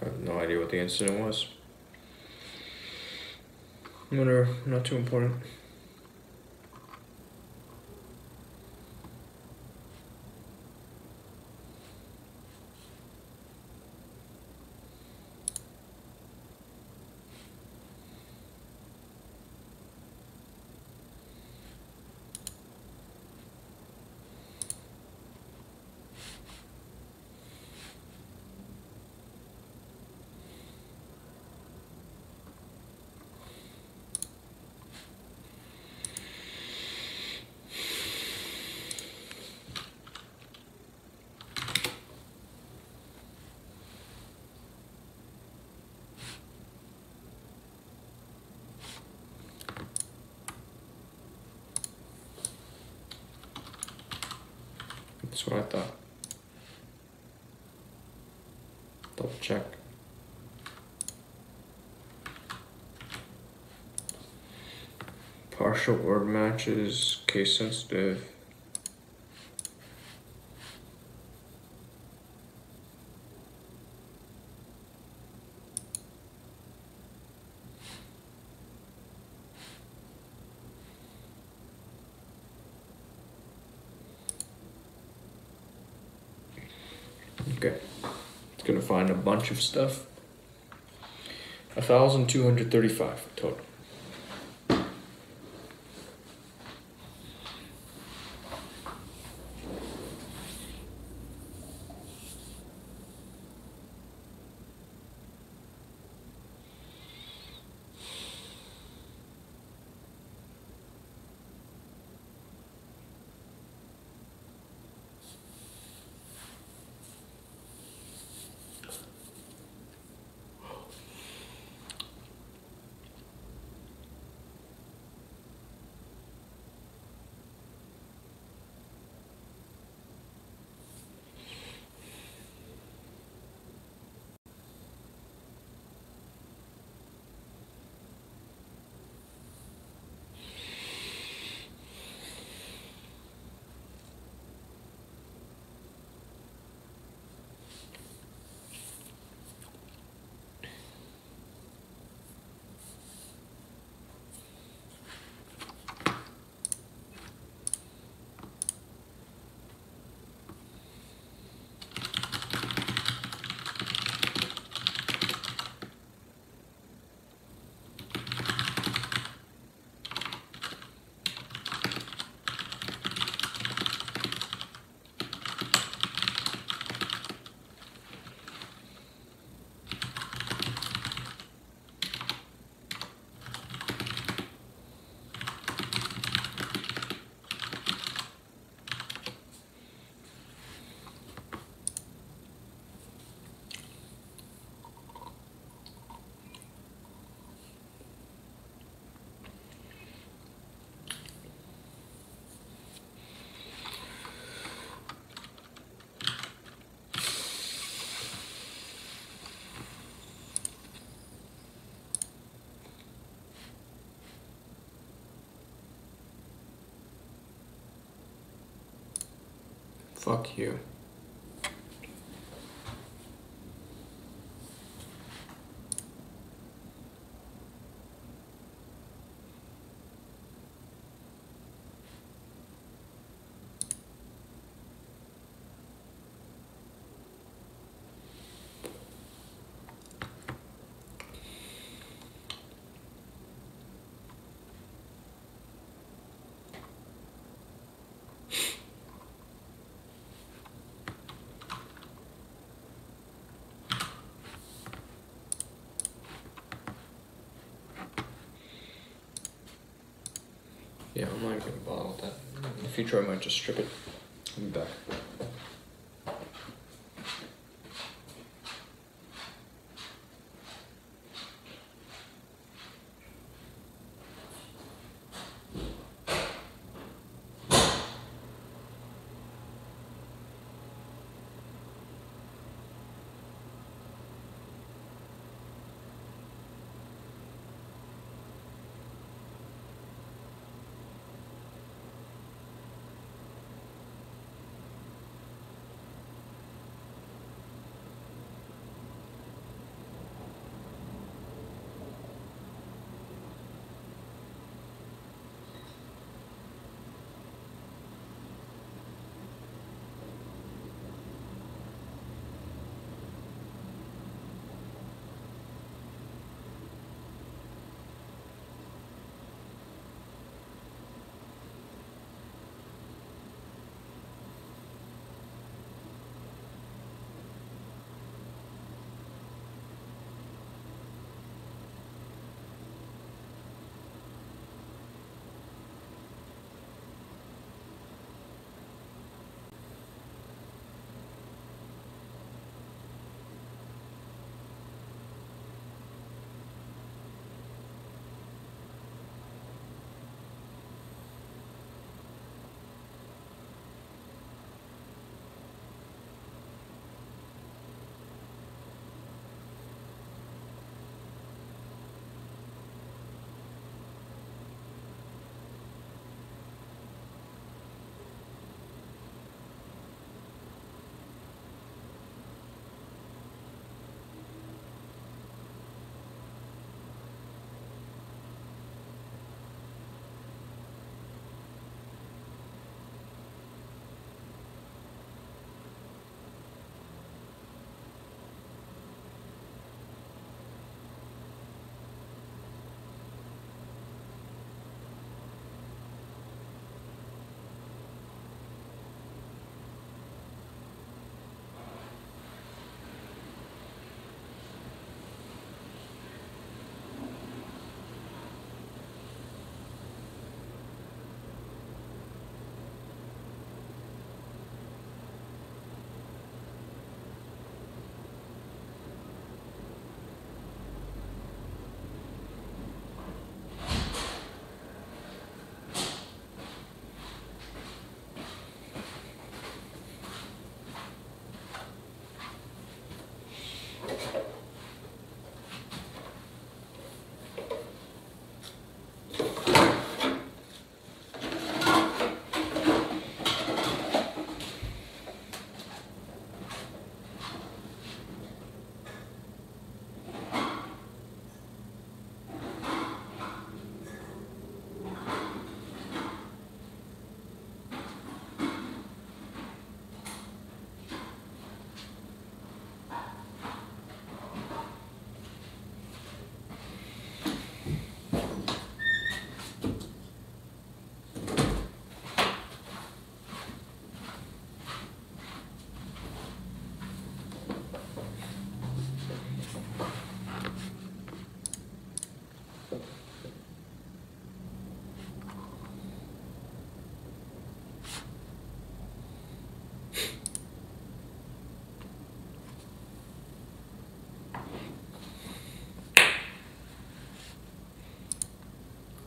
I have no idea what the incident was. Whatever, not too important. That's what I thought. Double check. Partial word matches, case sensitive. Okay, it's gonna find a bunch of stuff. 1,235 total. Fuck you. Yeah, I'm not gonna bother with that. In the future, I might just strip it. I'll be back.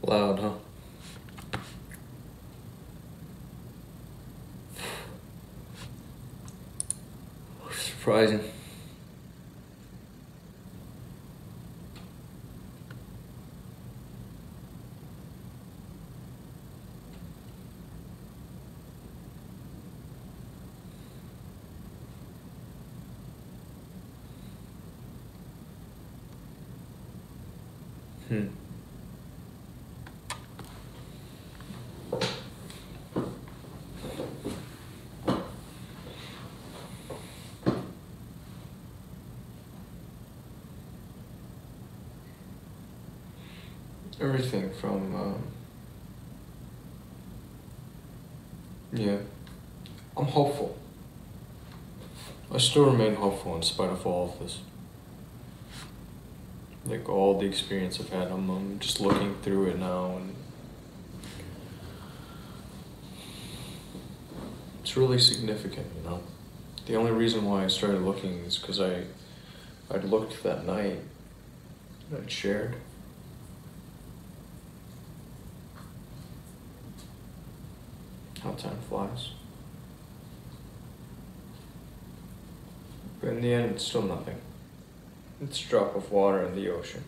Loud, huh? Surprising. Hmm. Everything from, yeah, I'm hopeful. I still remain hopeful in spite of all of this. Like all the experience I've had, I'm just looking through it now, and it's really significant, you know? The only reason why I started looking is because I'd looked that night that I'd shared. How time flies. But in the end, it's still nothing. It's a drop of water in the ocean.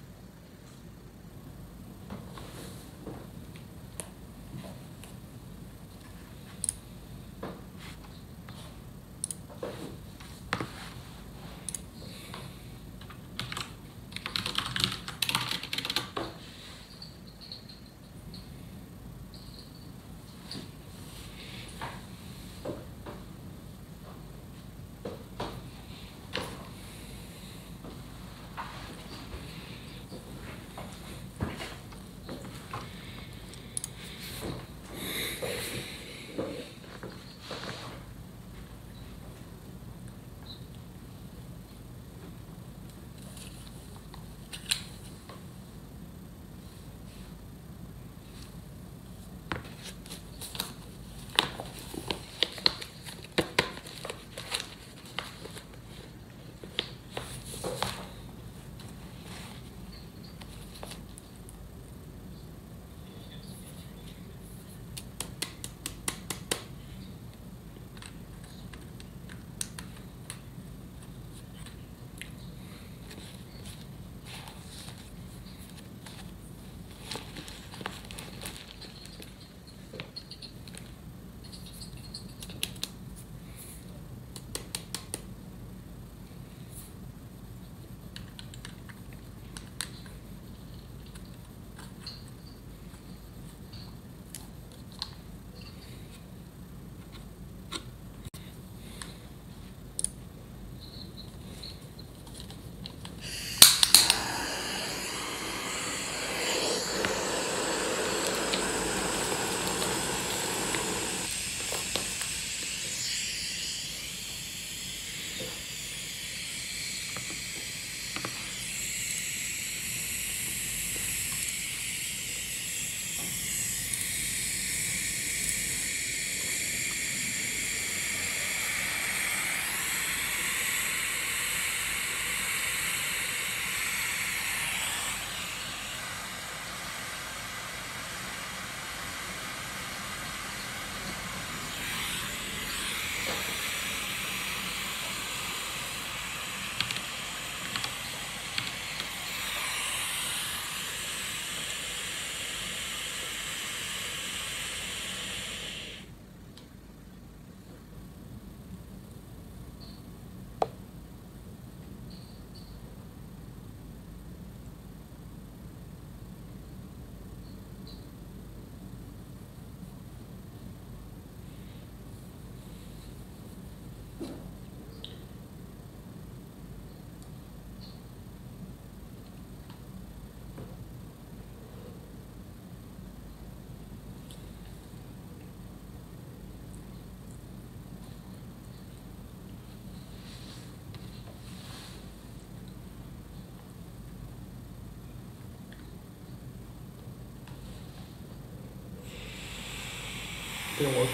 Didn't work.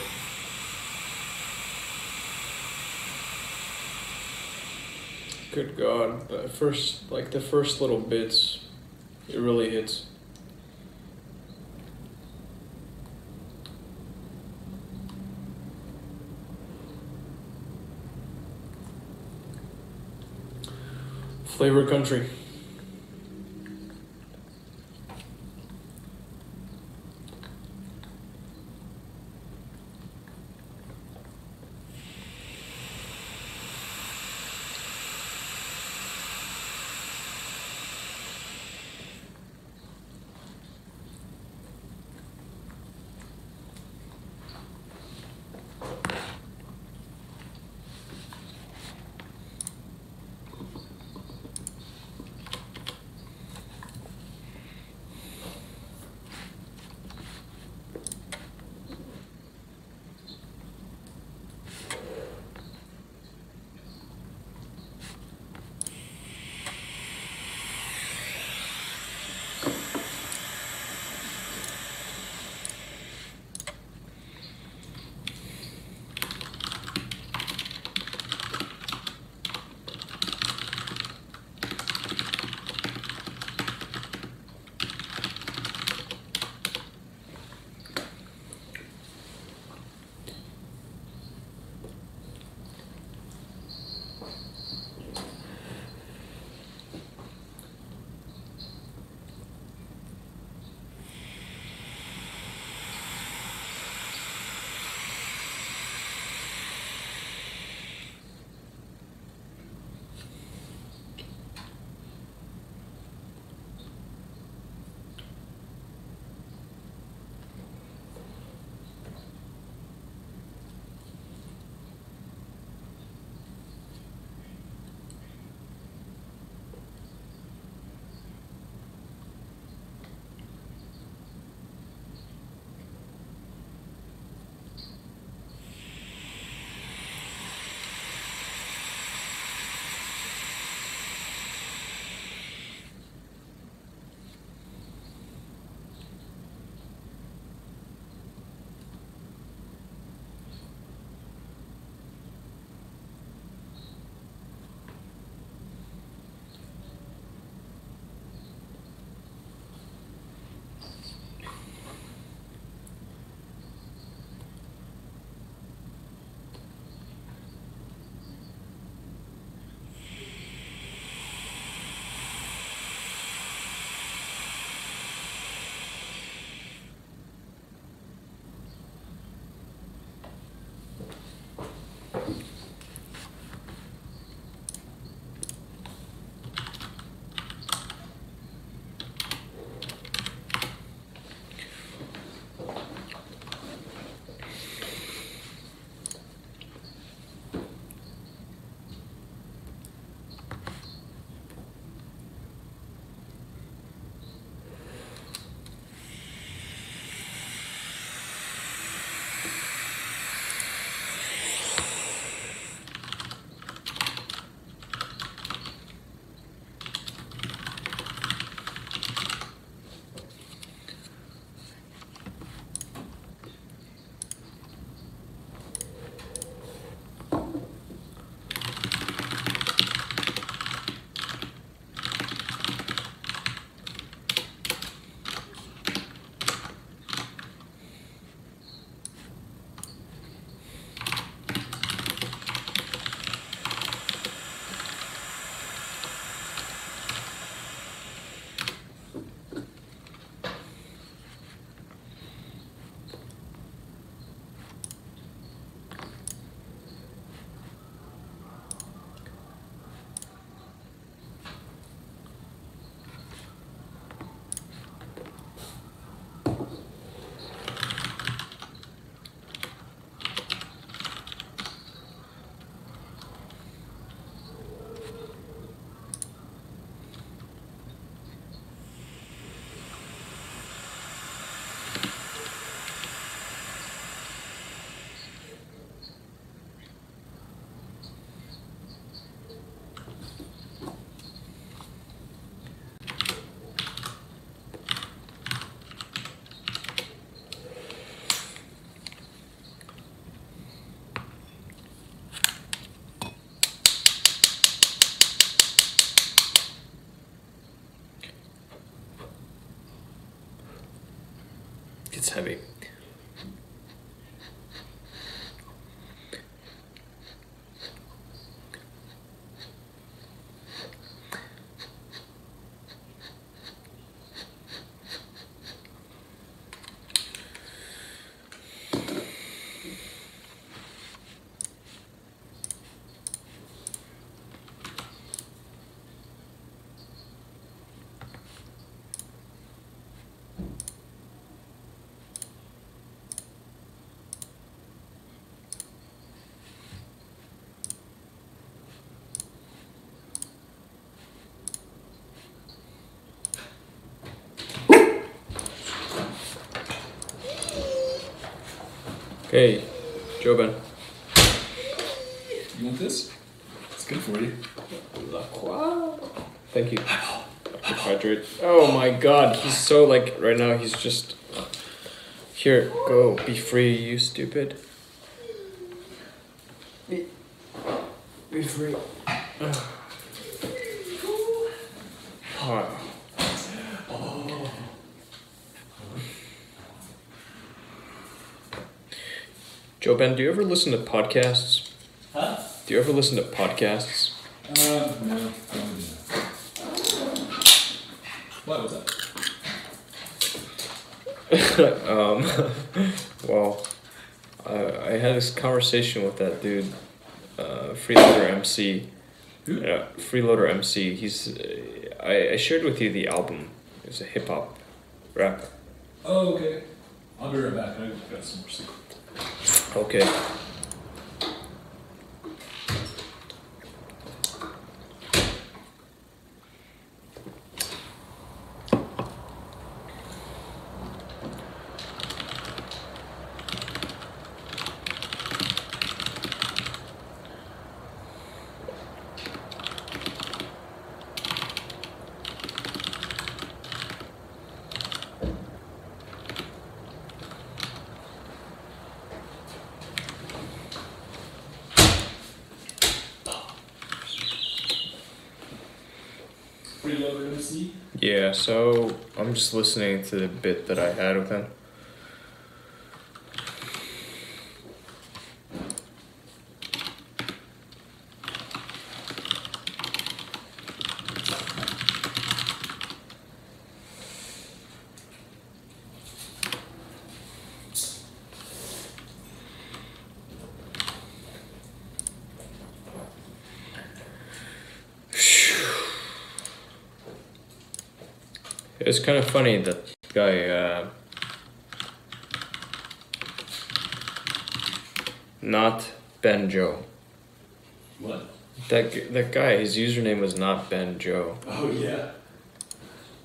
Good God, the first little bits, it really hits. Flavor country. It's heavy. Hey, Joben. You want this? It's good for you. Thank you. Hydrate. Oh my god, he's so like, right now he's just... Here, go, be free, you stupid. Be free. Oh. Joe Ben, do you ever listen to podcasts? Huh? Do you ever listen to podcasts? No, probably not. What was that? Well, I had this conversation with that dude, Freeloader MC. Who? Yeah, Freeloader MC. He's, I shared with you the album. It's a hip hop rapper. Oh, okay. I'll be right back. I got some more stuff. Okay. Freeloader MC? Yeah, so I'm just listening to the bit that I had with him. It's kind of funny that guy, not Ben Joe. What? That guy, his username was not Ben Joe. Oh, yeah.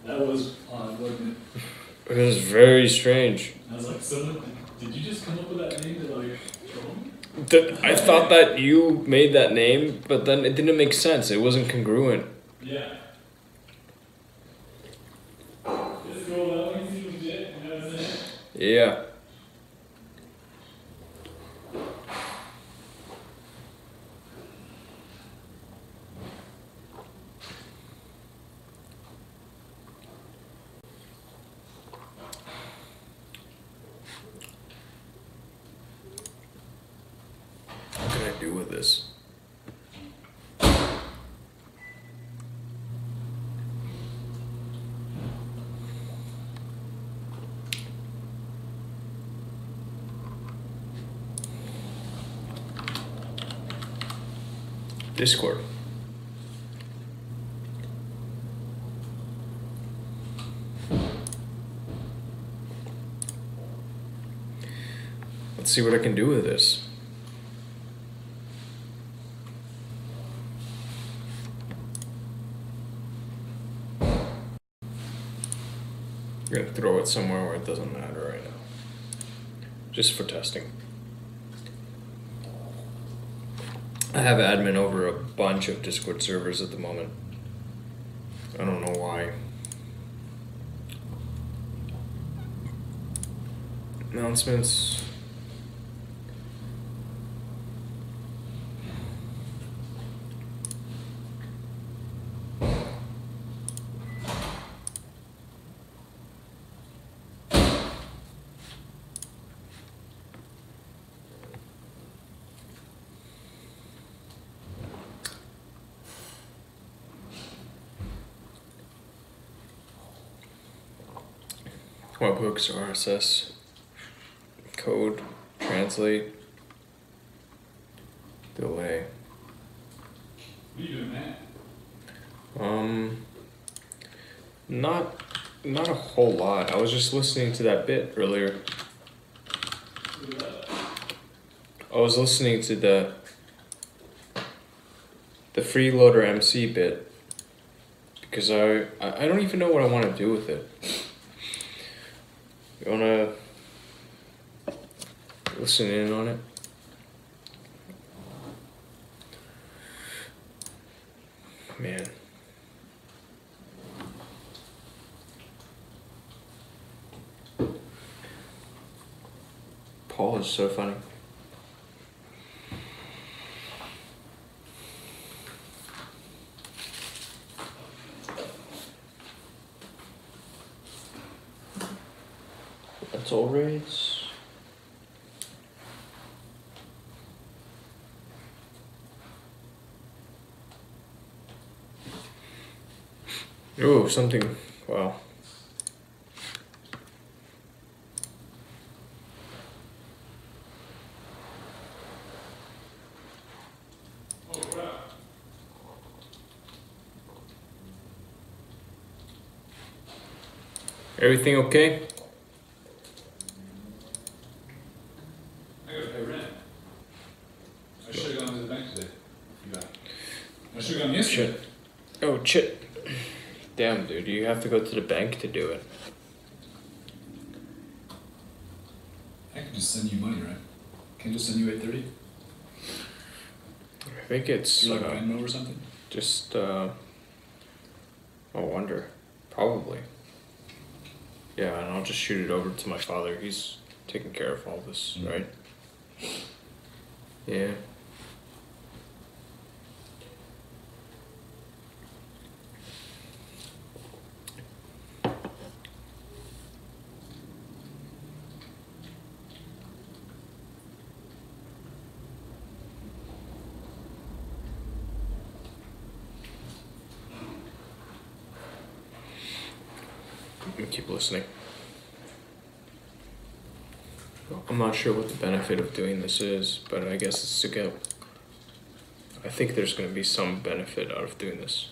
That was odd, wasn't it? It was very strange. I was like, someone, did you just come up with that name to like troll me? I thought that you made that name, but then it didn't make sense. It wasn't congruent. Yeah. Just go out and see some shit, you know what I'm saying? Yeah. What can I do with this? Discord. Let's see what I can do with this. I'm gonna throw it somewhere where it doesn't matter right now. Just for testing. I have admin over a bunch of Discord servers at the moment. I don't know why. Announcements. Webhooks, RSS, code, translate, delay. What are you doing, man? Not a whole lot. I was just listening to that bit earlier. I was listening to the freeloader MC bit because I don't even know what I want to do with it. You listen in on it. Man. Paul is so funny. Rental rates. Oh, something. Wow. Everything okay? I gotta pay rent. I should have gone to the bank today. I should have gone yesterday. Shit. Oh, shit. Damn, dude, you have to go to the bank to do it. I can just send you money, right? Can I just send you $830? I think it's Like Venmo or something? just, I wonder. Probably. Yeah, and I'll just shoot it over to my father. He's taking care of all this, right? Yeah. Keep listening. I'm not sure what the benefit of doing this is, but I guess it's to get. I think there's going to be some benefit out of doing this.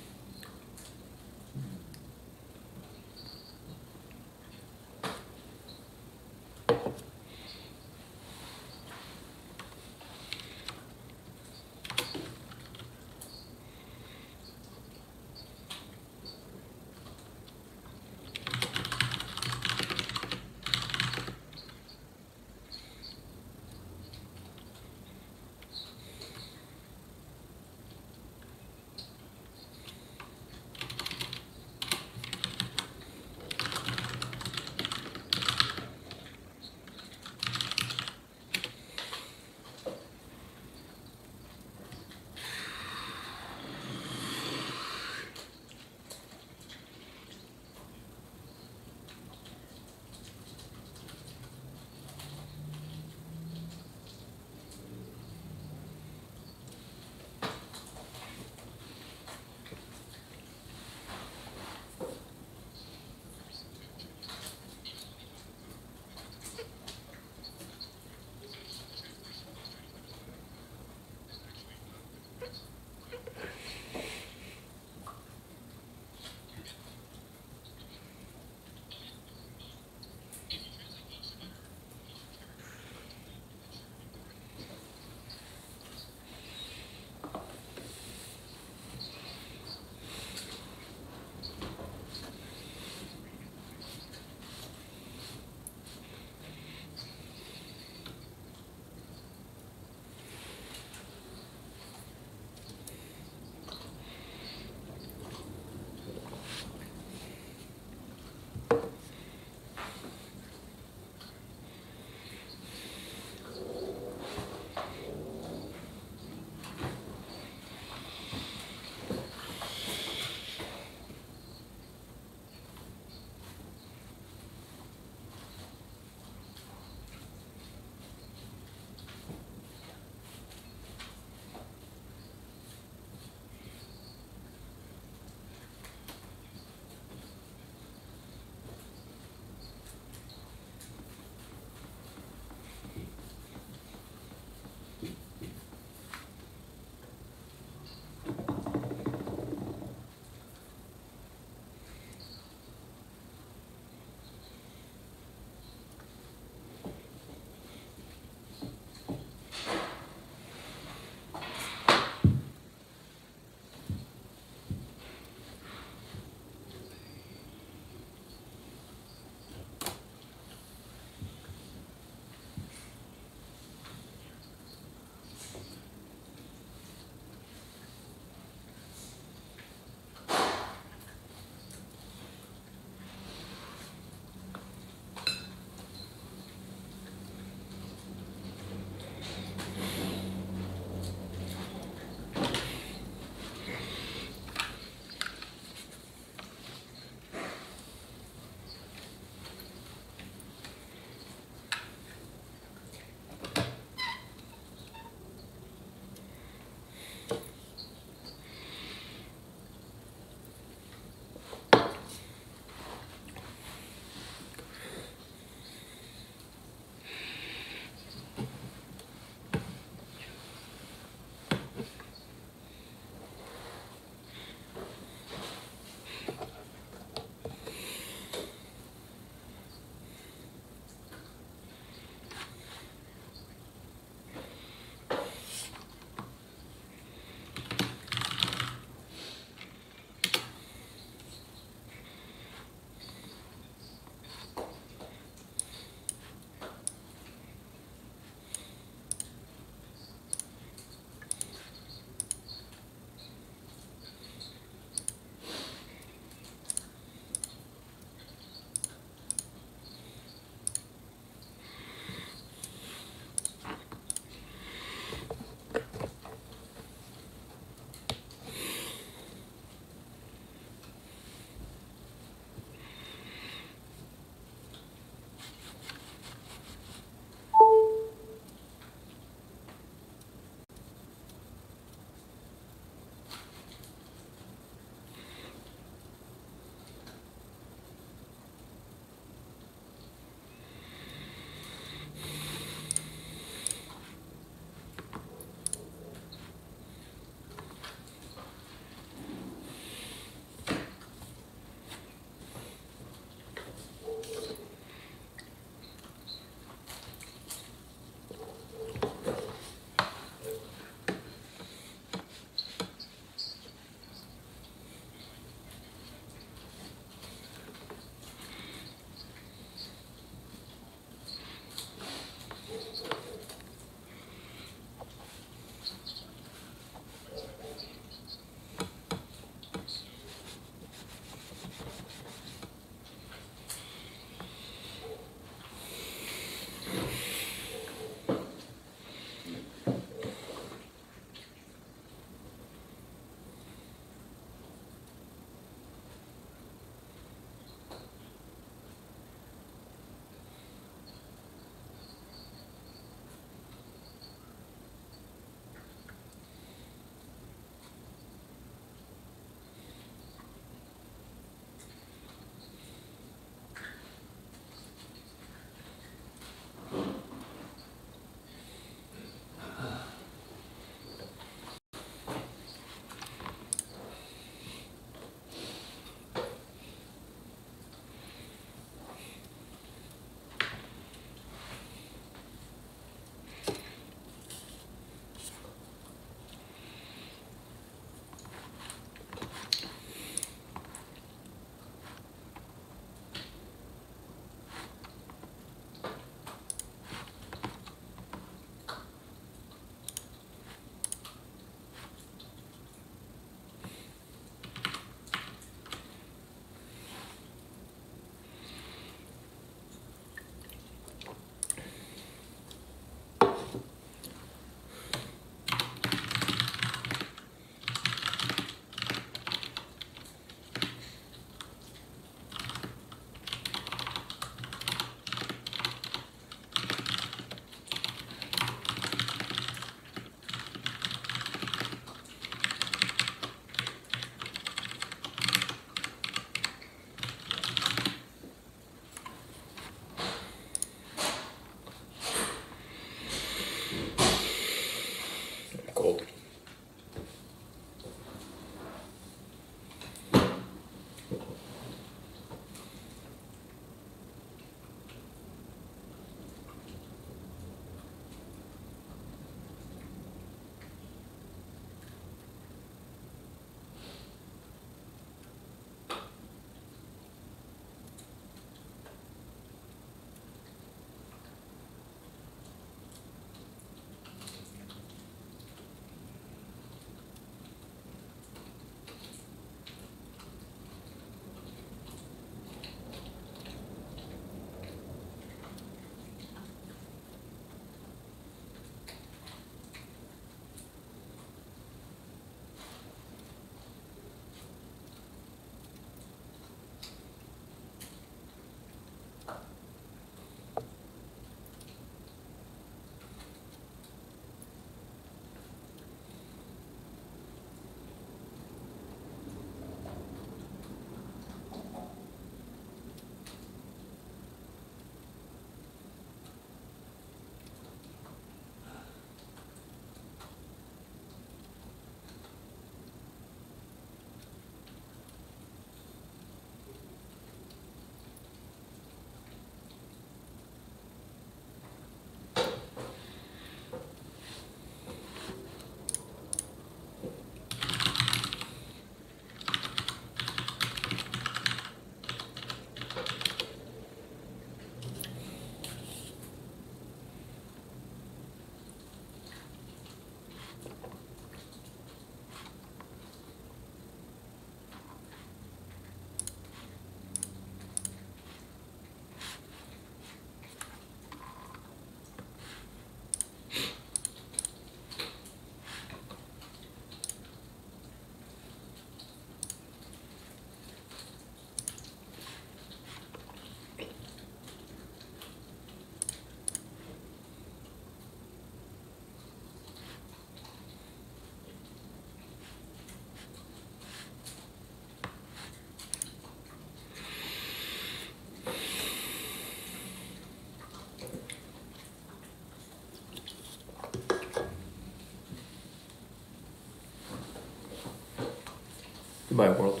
Goodbye, world.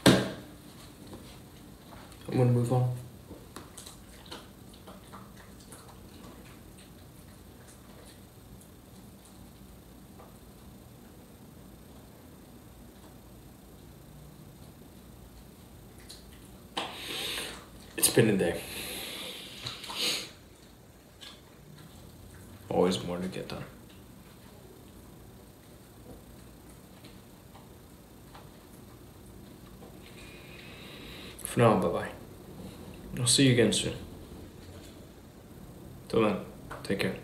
I'm gonna move on. It's been a day. Always more to get done. For now, bye-bye. I'll see you again soon. Till then, take care.